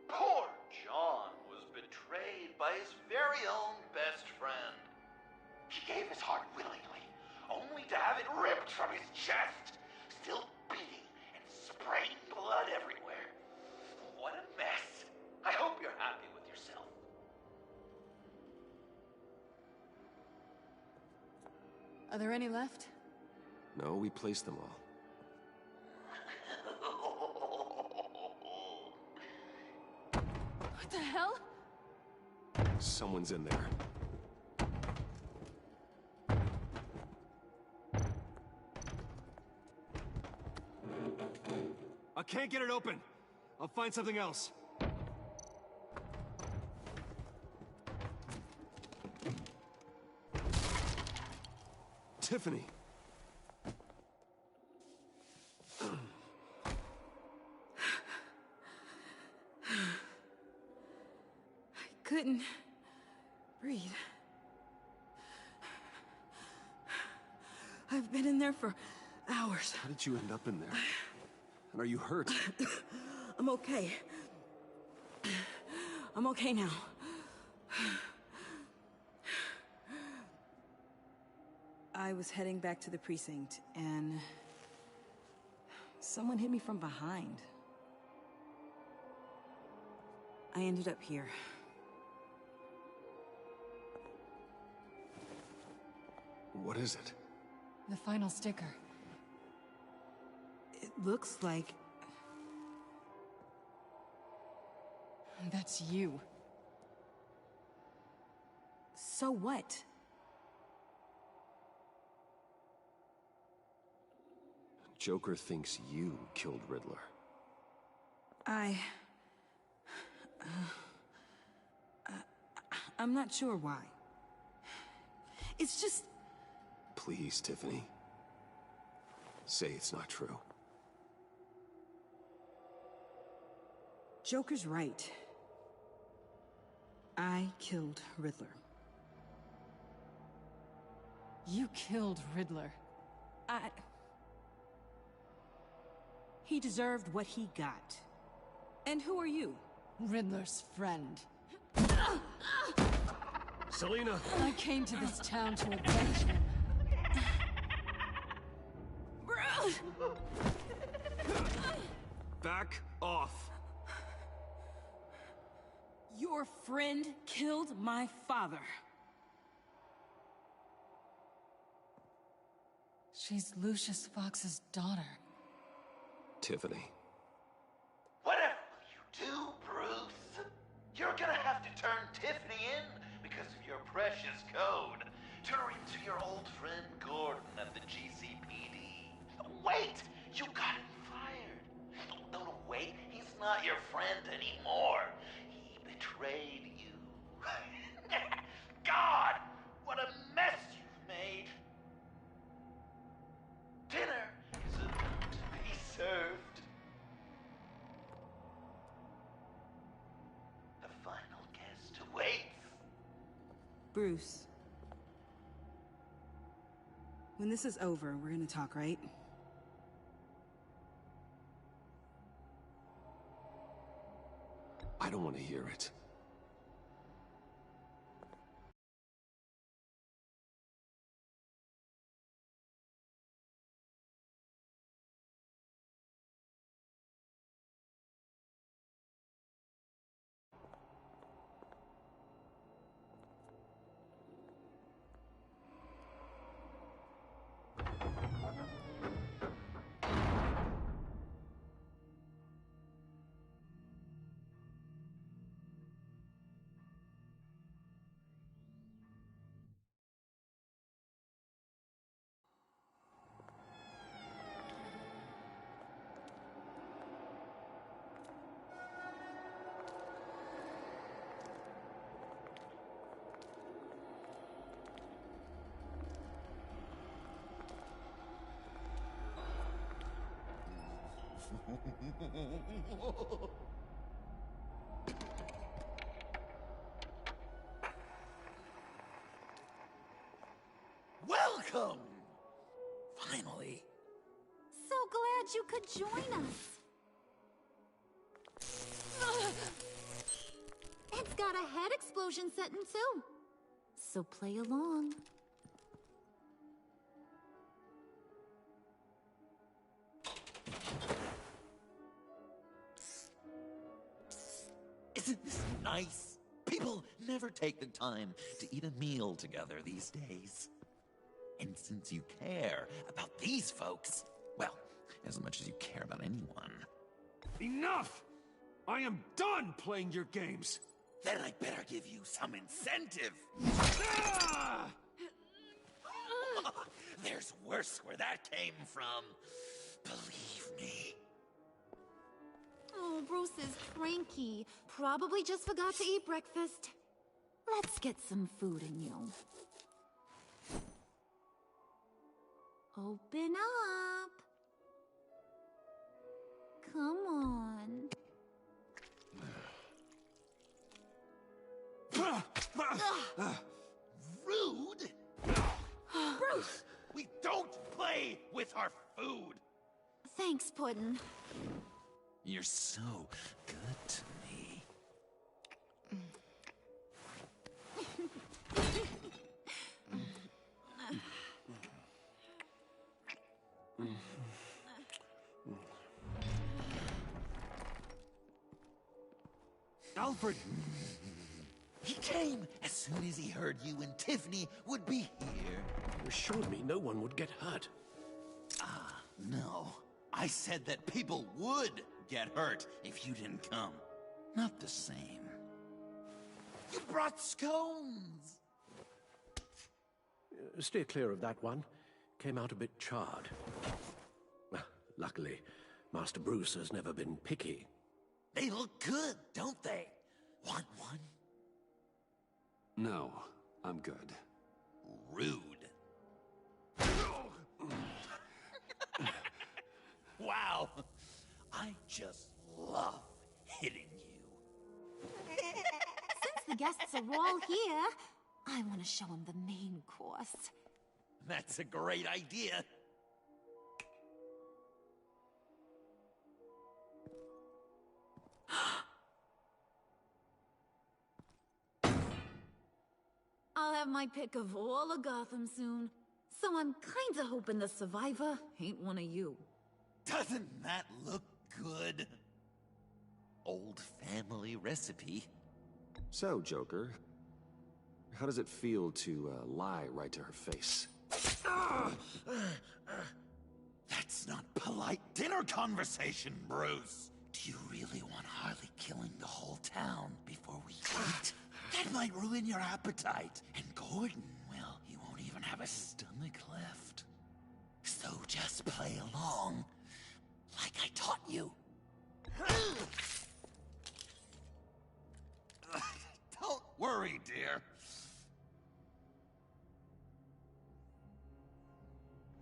Poor John was betrayed by his very own best friend. He gave his heart willingly, only to have it ripped from his chest, still beating and spraying blood everywhere. What a mess. I hope you're happy with yourself. Are there any left? No, we placed them all. What the hell? Someone's in there. I can't get it open. I'll find something else. Tiffany. I couldn't breathe. I've been in there for hours. How did you end up in there? And are you hurt? I'm okay. I'm okay now. I was heading back to the precinct, and someone hit me from behind. I ended up here. What is it? The final sticker. It looks like... That's you. So what? Joker thinks you killed Riddler. I'm not sure why. It's just... Please, Tiffany. Say it's not true. Joker's right. I killed Riddler. You killed Riddler. He deserved what he got. And who are you? Riddler's friend. Selina! I came to this town to avenge him. Back off. Your friend killed my father. She's Lucius Fox's daughter. Tiffany. Whatever will you do, Bruce? You're gonna have to turn Tiffany in because of your precious code. Turn her into your old friend Gordon at the GCPD. Wait! You got him fired. No, wait. He's not your friend anymore. He betrayed you. God! What a mess you've made. Dinner is about to be served. The final guest awaits. Bruce. When this is over, we're gonna talk, right? I don't want to hear it. Welcome! Finally. So glad you could join us. It's got a head explosion setting too. So play along. Isn't this nice? People never take the time to eat a meal together these days. And since you care about these folks, well, as much as you care about anyone. Enough! I am done playing your games. Then I better give you some incentive. Ah! There's worse where that came from. Believe me. Oh, Bruce is cranky. Probably just forgot to eat breakfast. Let's get some food in you. Open up. Come on. Rude? Bruce! We don't play with our food. Thanks, Puddin'. You're so good to me. Alfred! He came as soon as he heard you and Tiffany would be here. You assured me no one would get hurt. No. I said that people would get hurt if you didn't come. Not the same. You brought scones! Steer clear of that one. Came out a bit charred. Luckily, Master Bruce has never been picky. They look good, don't they? Want one? No, I'm good. Rude. Wow. I just love hitting you. Since the guests are all here, I want to show them the main course. That's a great idea. I'll have my pick of all of Gotham soon. So I'm kinda hoping the survivor ain't one of you. Doesn't that look good? Old family recipe. So, Joker, how does it feel to lie right to her face? That's not polite dinner conversation, Bruce. Do you really want Harley killing the whole town before we eat? That might ruin your appetite. And Gordon, well, he won't even have a stomach left. So just play along, like I taught you. Don't worry, dear.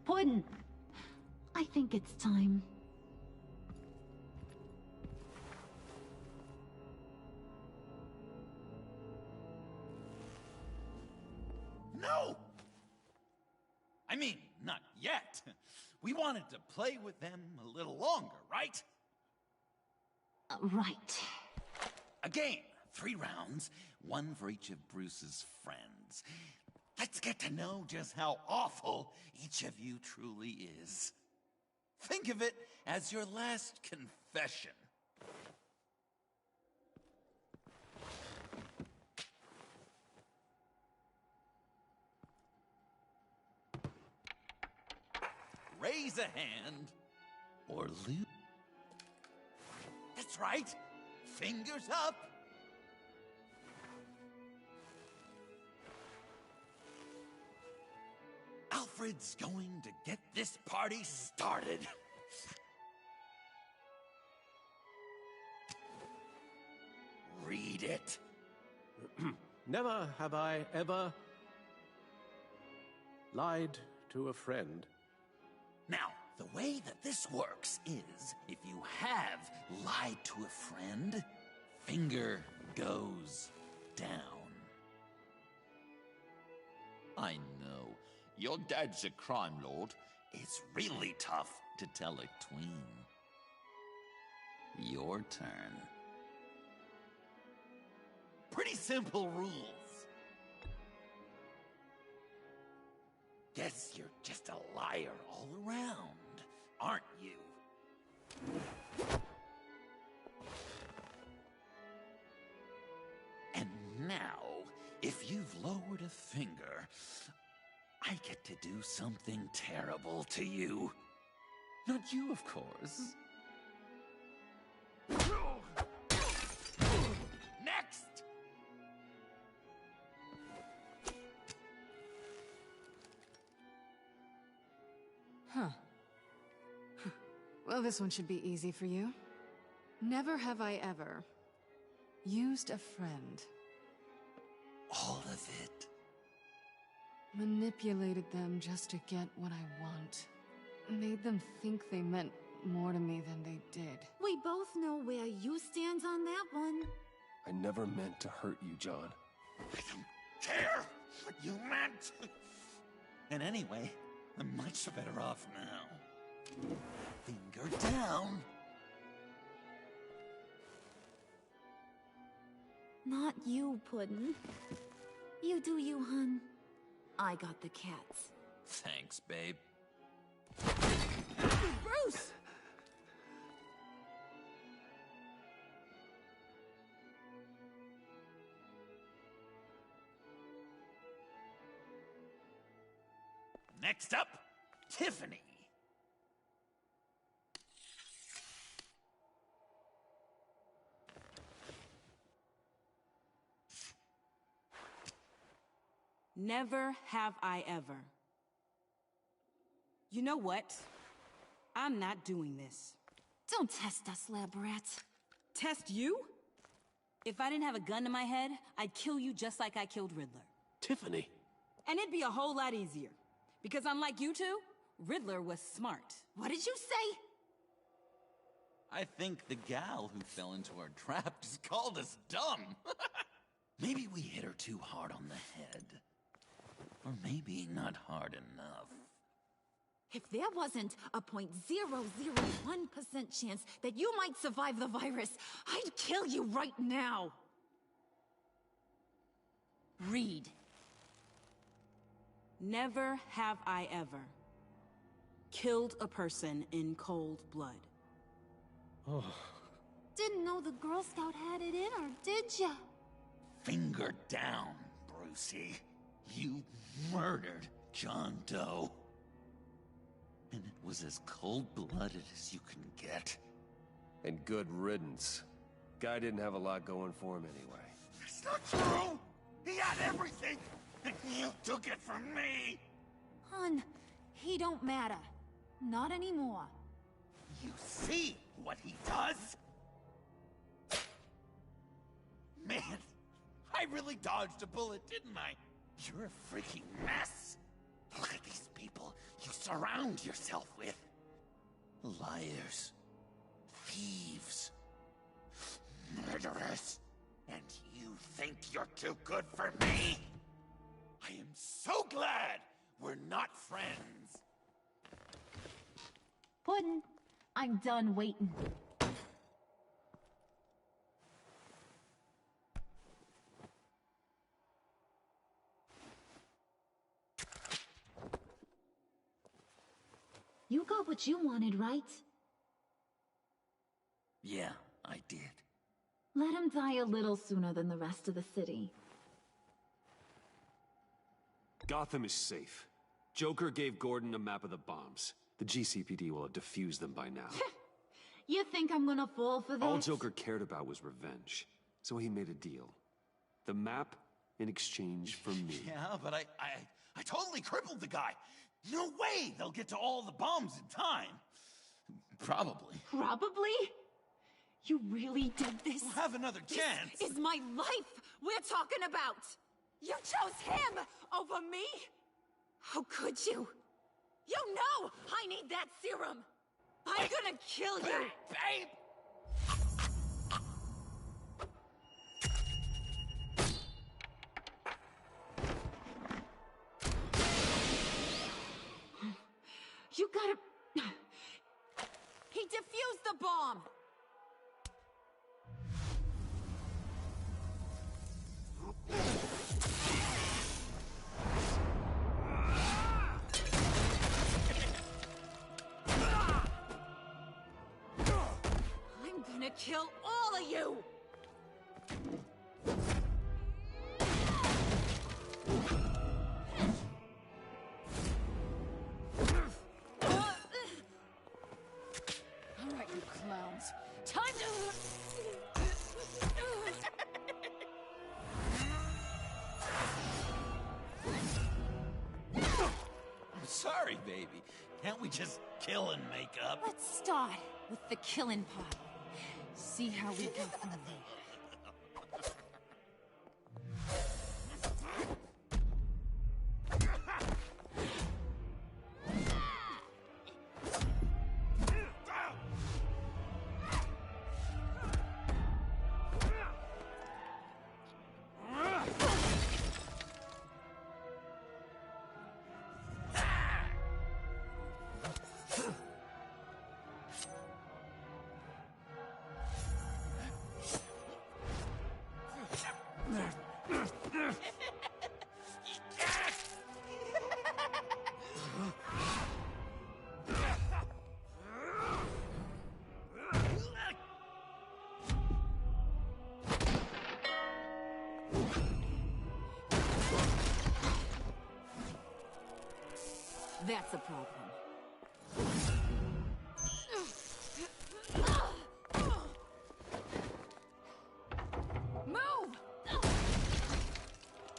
Puddin', I think it's time. No! I mean, not yet. We wanted to play with them a little longer, right? Right. A game. 3 rounds, 1 for each of Bruce's friends. Let's get to know just how awful each of you truly is. Think of it as your last confession. Raise a hand, or lose. That's right. Fingers up. Alfred's going to get this party started. Read it. Never have I ever lied to a friend. Now, the way that this works is, if you have lied to a friend, finger goes down. I know, your dad's a crime lord. It's really tough to tell a tween. Your turn. Pretty simple rules. Guess you're just a liar all around, aren't you? And now, if you've lowered a finger, I get to do something terrible to you. Not you, of course. Next! Huh. Well, this one should be easy for you. Never have I ever used a friend. All of it. Manipulated them just to get what I want. Made them think they meant more to me than they did. We both know where you stand on that one. I never meant to hurt you, John. I don't care what you meant. And anyway, I'm much better off now. Finger down. Not you, Puddin'. You do you, hun. I got the cats. Thanks, babe. Bruce! Next up, Tiffany. Never have I ever. You know what? I'm not doing this. Don't test us, lab rat. Test you? If I didn't have a gun to my head, I'd kill you just like I killed Riddler. Tiffany. And it'd be a whole lot easier. Because unlike you two, Riddler was smart. What did you say? I think the gal who fell into our trap just called us dumb. Maybe we hit her too hard on the head. Or maybe not hard enough. If there wasn't a 0.001% chance that you might survive the virus, I'd kill you right now. Read. Never have I ever killed a person in cold blood. Oh. Didn't know the Girl Scout had it in her, did ya? Finger down, Brucey. You murdered John Doe. And it was as cold-blooded as you can get. And good riddance. Guy didn't have a lot going for him anyway. That's not true! He had everything! And you took it from me! Hun, he don't matter. Not anymore. You see what he does? Man, I really dodged a bullet, didn't I? You're a freaking mess! Look at these people you surround yourself with. Liars. Thieves. Murderers. And you think you're too good for me? I am so glad we're not friends. Puddin', I'm done waiting. You got what you wanted, right? Yeah, I did. Let him die a little sooner than the rest of the city. Gotham is safe. Joker gave Gordon a map of the bombs. The GCPD will have defused them by now. You think I'm gonna fall for that? All Joker cared about was revenge. So he made a deal. The map in exchange for me. Yeah, but I totally crippled the guy. No way they'll get to all the bombs in time. Probably. Probably? You really did this? We'll have another chance. This is my life we're talking about! You chose him over me? How could you? You know I need that serum! I'm gonna kill you! Babe! You gotta... He defused the bomb! I'm gonna kill all of you! Alright, you clowns. Time to... I'm sorry, baby. Can't we just kill and make up? Let's start with the killing part. See how we go from there. That's a problem. Move!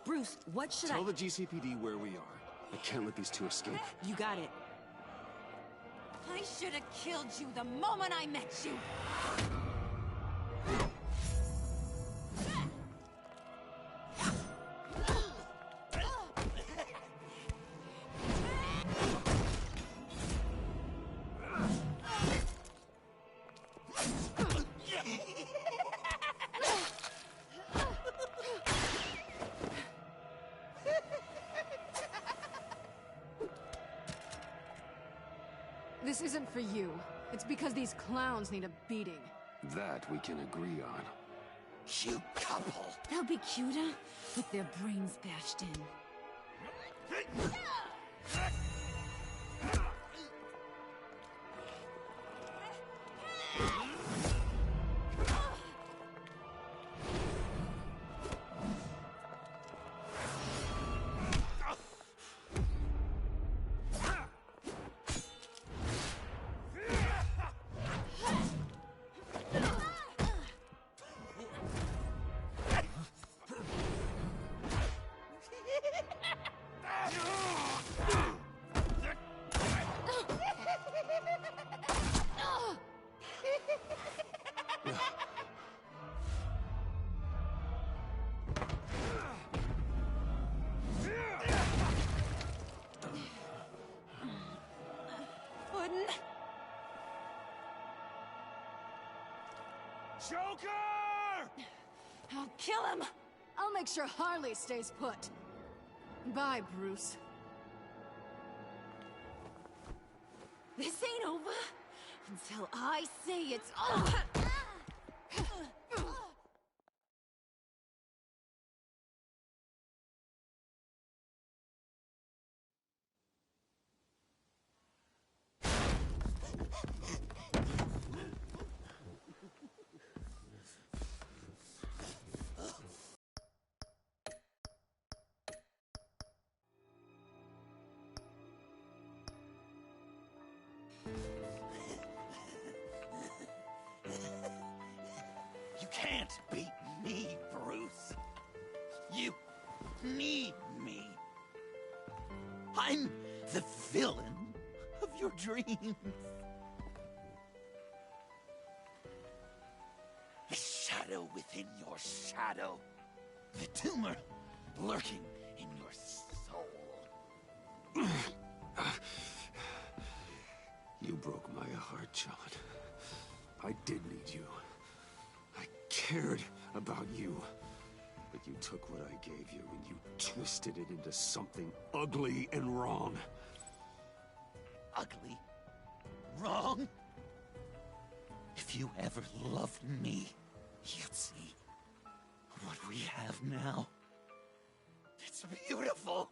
Bruce, what should Tell the GCPD where we are. I can't let these two escape. You got it. I should have killed you the moment I met you! This isn't for you. It's because these clowns need a beating. That we can agree on. Cute couple. They'll be cuter with their brains bashed in. Joker! I'll kill him! I'll make sure Harley stays put. Bye, Bruce. This ain't over until I say it's over! You can't beat me, Bruce. You need me. I'm the villain of your dreams. The shadow within your shadow. The tumor lurking in your soul. You broke my heart, John. I did need you. I cared about you. But you took what I gave you and you twisted it into something ugly and wrong. Ugly? Wrong? If you ever loved me, you'd see what we have now. It's beautiful.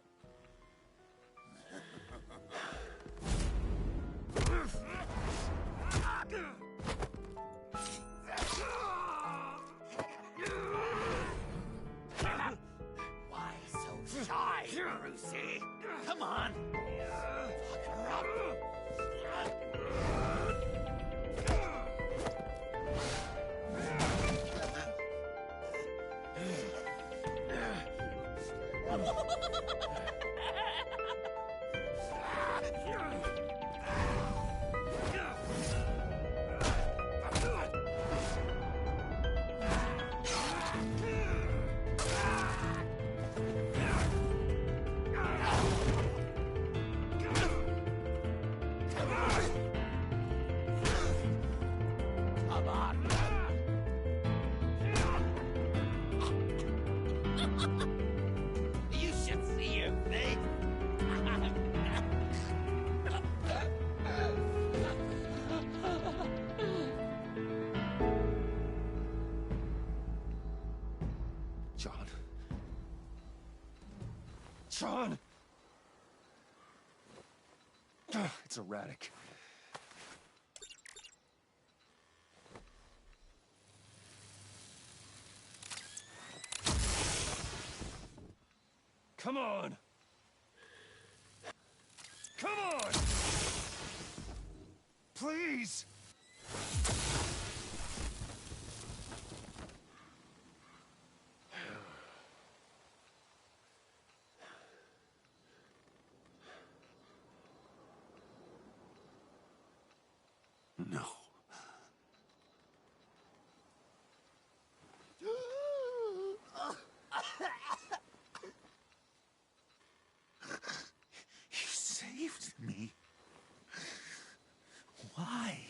Why so shy, Brucey? Come on. Fuck her up. Come on. You should see your face. John. John! It's erratic. Come on! Come on! Please! No. You saved me. Why?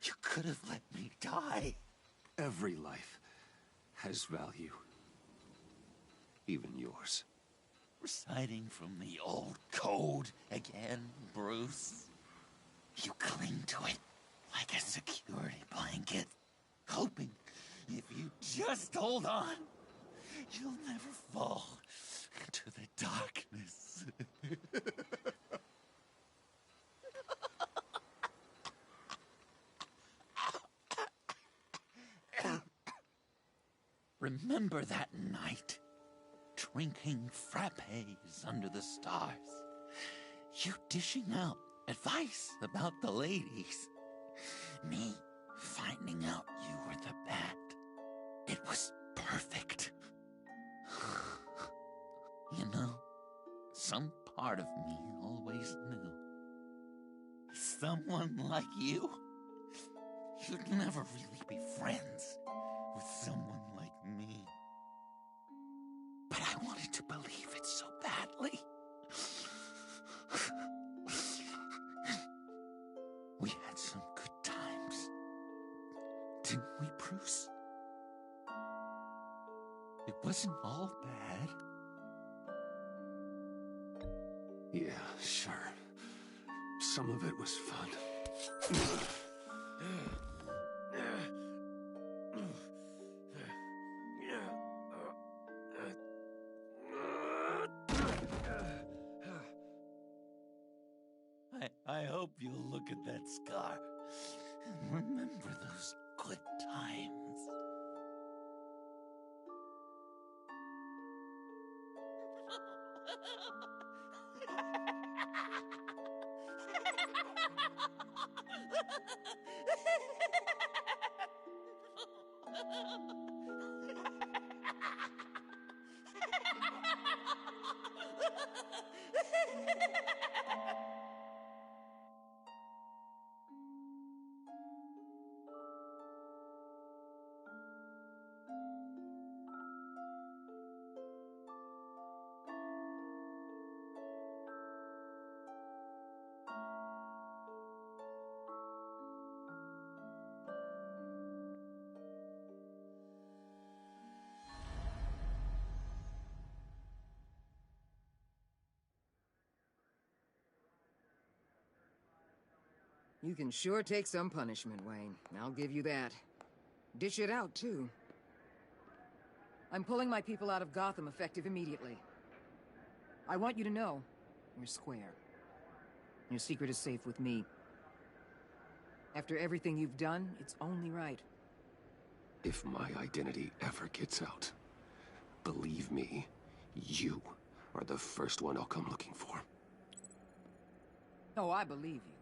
You could have let me die. Every life has value. Even yours. Reciting from the old code again, Bruce. You cling to it like a security blanket, hoping if you just hold on, you'll never fall into the darkness. Remember that night, drinking frappes under the stars, you dishing out advice about the ladies, me finding out you were the bat. It was perfect. You know, some part of me always knew. Someone like you, you'd never really be friends with someone like me. But I wanted to believe it so badly. We had some good times Didn't we, Bruce? It wasn't all bad. Yeah, sure. Some of it was fun. I hope you'll look at that scar and remember those good times. You can sure take some punishment, Wayne. I'll give you that. Dish it out, too. I'm pulling my people out of Gotham effective immediately. I want you to know, we're square. Your secret is safe with me. After everything you've done, it's only right. If my identity ever gets out, believe me, you are the first one I'll come looking for. Oh, I believe you.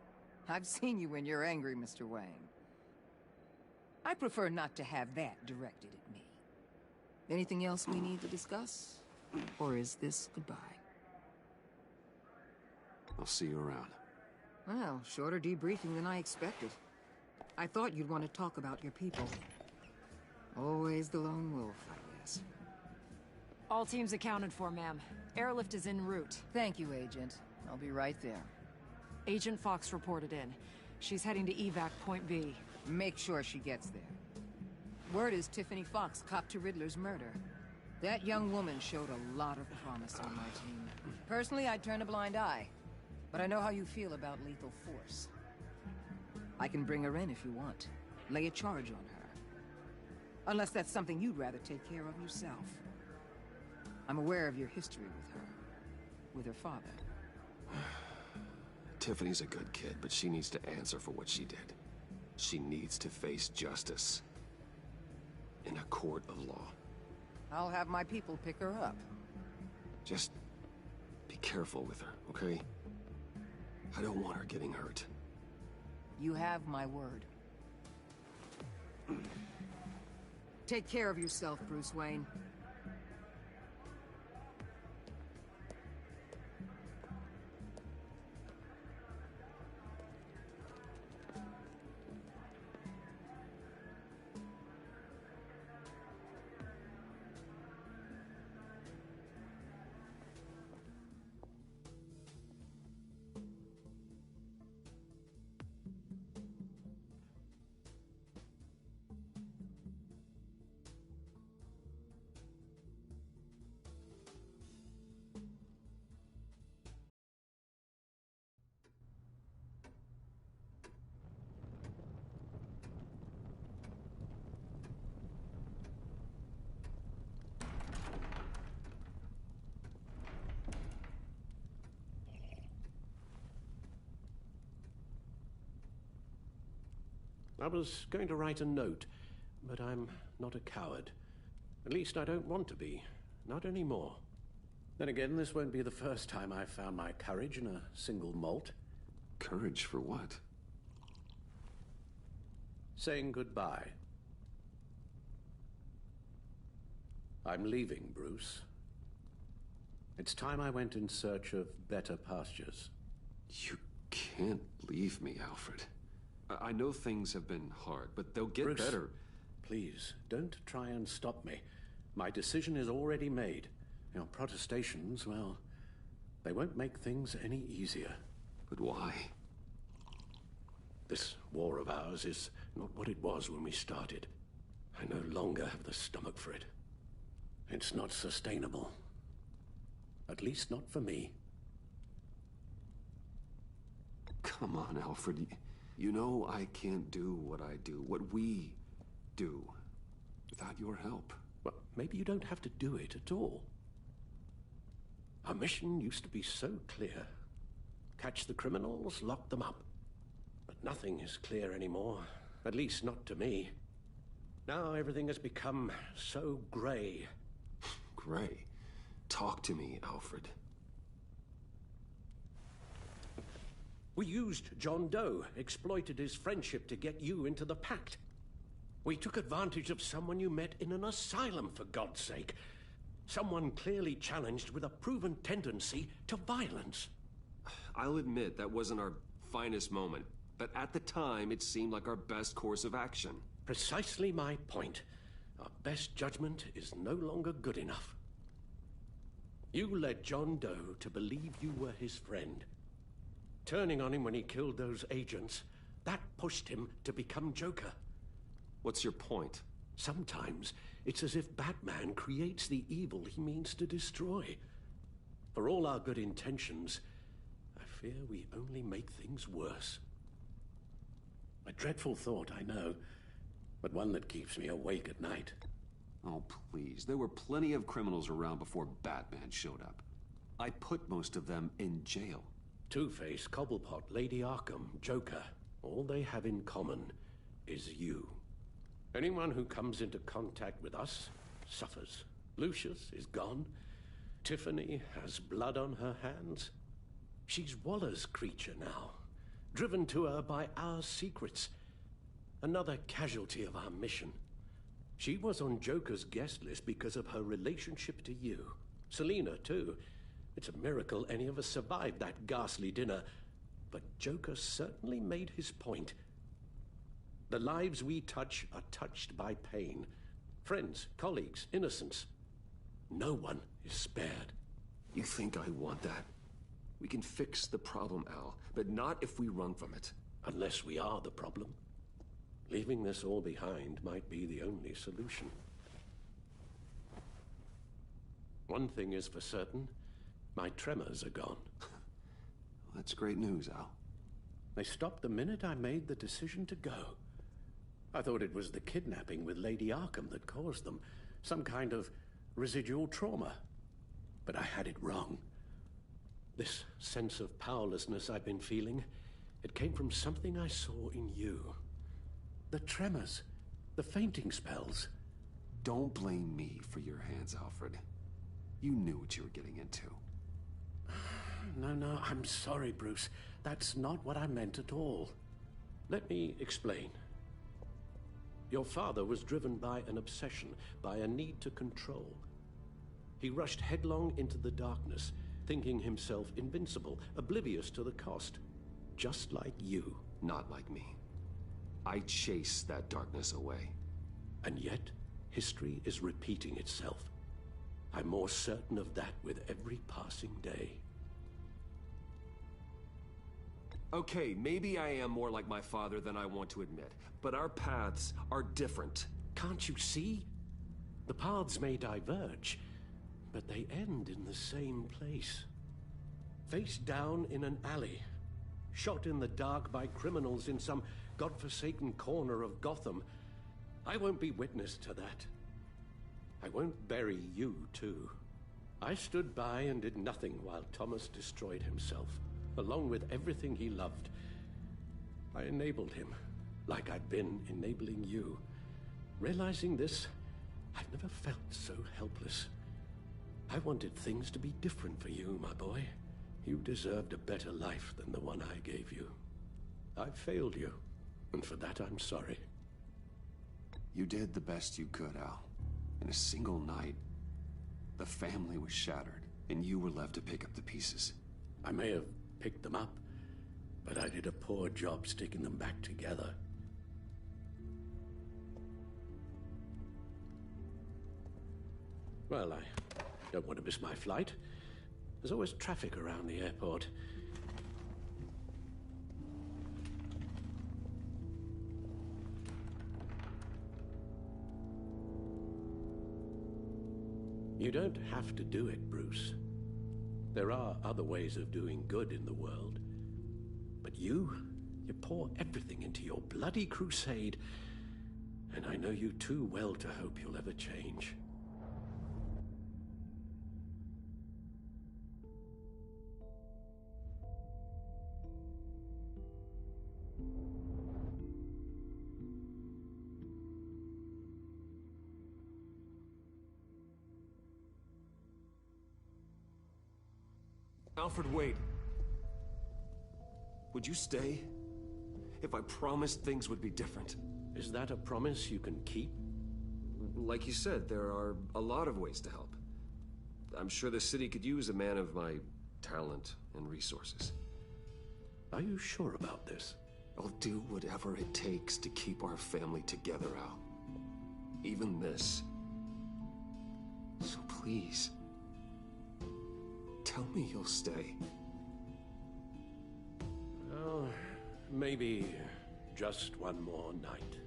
I've seen you when you're angry, Mr. Wayne. I prefer not to have that directed at me. Anything else we need to discuss? Or is this goodbye? I'll see you around. Well, shorter debriefing than I expected. I thought you'd want to talk about your people. Always the lone wolf, I guess. All teams accounted for, ma'am. Airlift is en route. Thank you, Agent. I'll be right there. Agent Fox reported in. She's heading to evac Point B. Make sure she gets there. Word is Tiffany Fox copped to Riddler's murder. That young woman showed a lot of promise on my team. Personally, I'd turn a blind eye. But I know how you feel about lethal force. I can bring her in if you want. Lay a charge on her. Unless that's something you'd rather take care of yourself. I'm aware of your history with her. With her father. Tiffany's a good kid, but she needs to answer for what she did. She needs to face justice. In a court of law. I'll have my people pick her up. Just be careful with her, okay? I don't want her getting hurt. You have my word. Take care of yourself, Bruce Wayne. I was going to write a note, but I'm not a coward. At least I don't want to be. Not anymore. Then again, this won't be the first time I've found my courage in a single malt. Courage for what? Saying goodbye. I'm leaving, Bruce. It's time I went in search of better pastures. You can't leave me, Alfred. I know things have been hard, but they'll get Bruce, better. Please, don't try and stop me. My decision is already made. Your protestations, well, they won't make things any easier. But why? This war of ours is Not what it was when we started. I no longer have the stomach for it. It's not sustainable. At least not for me. Come on, Alfred. You know I can't do what I do, what we do, without your help. Well, maybe you don't have to do it at all. Our mission used to be so clear. Catch the criminals, lock them up. But nothing is clear anymore, at least not to me. Now everything has become so gray. Gray? Talk to me, Alfred. We used John Doe, exploited his friendship to get you into the pact. We took advantage of someone you met in an asylum, for God's sake. Someone clearly challenged with a proven tendency to violence. I'll admit that wasn't our finest moment, but at the time it seemed like our best course of action. Precisely my point. Our best judgment is no longer good enough. You led John Doe to believe you were his friend. Turning on him when he killed those agents, that pushed him to become Joker. What's your point? Sometimes it's as if Batman creates the evil he means to destroy. For all our good intentions, I fear we only make things worse. A dreadful thought, I know, but one that keeps me awake at night. Oh, please. There were plenty of criminals around before Batman showed up. I put most of them in jail. Two-Face, Cobblepot, Lady Arkham, Joker, all they have in common is you. Anyone who comes into contact with us suffers. Lucius is gone. Tiffany has blood on her hands. She's Waller's creature now, driven to her by our secrets. Another casualty of our mission. She was on Joker's guest list because of her relationship to you. Selina, too. It's a miracle any of us survived that ghastly dinner. But Joker certainly made his point. The lives we touch are touched by pain. Friends, colleagues, innocents. No one is spared. You think I want that? We can fix the problem, Al, but not if we run from it. Unless we are the problem. Leaving this all behind might be the only solution. One thing is for certain, my tremors are gone. That's great news, Al. They stopped the minute I made the decision to go. I thought it was the kidnapping with Lady Arkham that caused them, some kind of residual trauma. But I had it wrong. This sense of powerlessness I've been feeling, it came from something I saw in you. The tremors, the fainting spells. Don't blame me for your hands, Alfred. You knew what you were getting into. No, I'm sorry, Bruce. That's not what I meant at all. Let me explain. Your father was driven by an obsession, by a need to control. He rushed headlong into the darkness, thinking himself invincible, oblivious to the cost. Just like you. Not like me. I chased that darkness away. And yet, history is repeating itself. I'm more certain of that with every passing day. Okay, maybe I am more like my father than I want to admit, but our paths are different. Can't you see? The paths may diverge, but they end in the same place. Face down in an alley, shot in the dark by criminals in some godforsaken corner of Gotham. I won't be witness to that. I won't bury you, too. I stood by and did nothing while Thomas destroyed himself, along with everything he loved. I enabled him, like I'd been enabling you. Realizing this, I've never felt so helpless. I wanted things to be different for you, my boy. You deserved a better life than the one I gave you. I failed you, and for that I'm sorry. You did the best you could, Al. In a single night, the family was shattered, and you were left to pick up the pieces. I may have picked them up, but I did a poor job sticking them back together. Well, I don't want to miss my flight. There's always traffic around the airport. You don't have to do it, Bruce. There are other ways of doing good in the world. But you pour everything into your bloody crusade, and I know you too well to hope you'll ever change. Alfred, wait. Would you stay? If I promised things would be different. Is that a promise you can keep? Like you said, there are a lot of ways to help. I'm sure the city could use a man of my talent and resources. Are you sure about this? I'll do whatever it takes to keep our family together, Al. Even this. So please, tell me you'll stay. Well, maybe just one more night.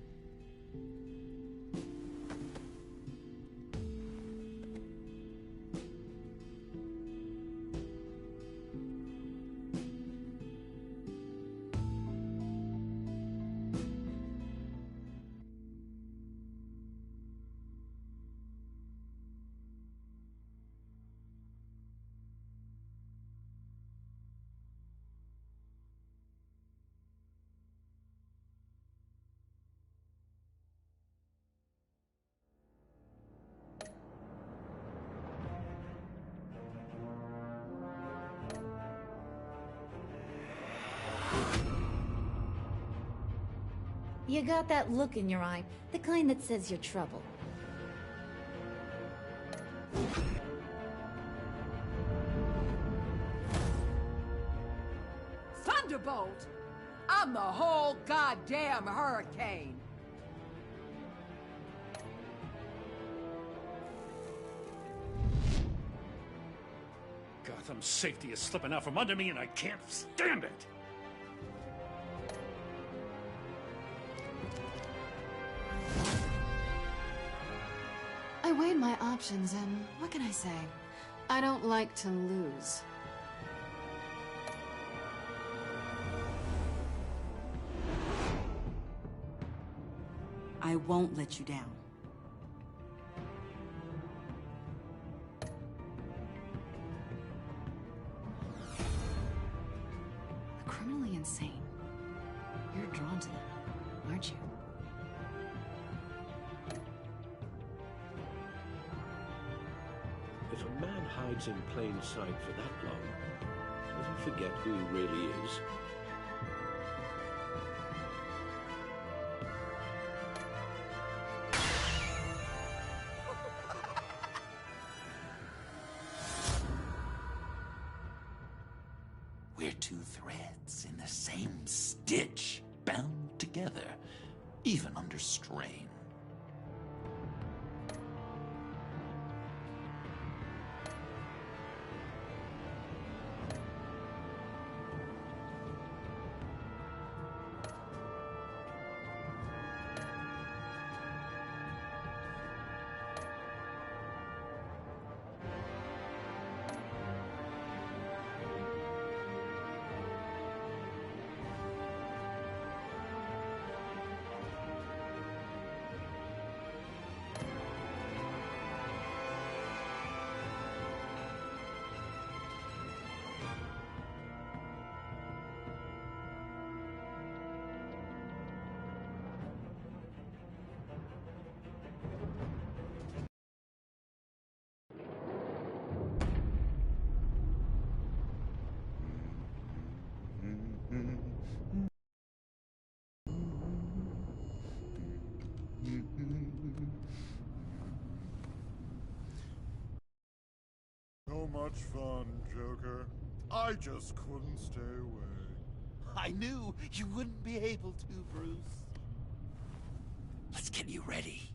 You got that look in your eye, the kind that says you're trouble. Thunderbolt! I'm the whole goddamn hurricane! Gotham's safety is slipping out from under me and I can't stand it! I weighed my options, and what can I say? I don't like to lose. I won't let you down. The criminally insane. You're drawn to them, aren't you? If a man hides in plain sight for that long, does he forget who he really is? We're two threads in the same stitch, bound together, even under strain. So much fun, Joker. I just couldn't stay away. I knew you wouldn't be able to, Bruce. Let's get you ready.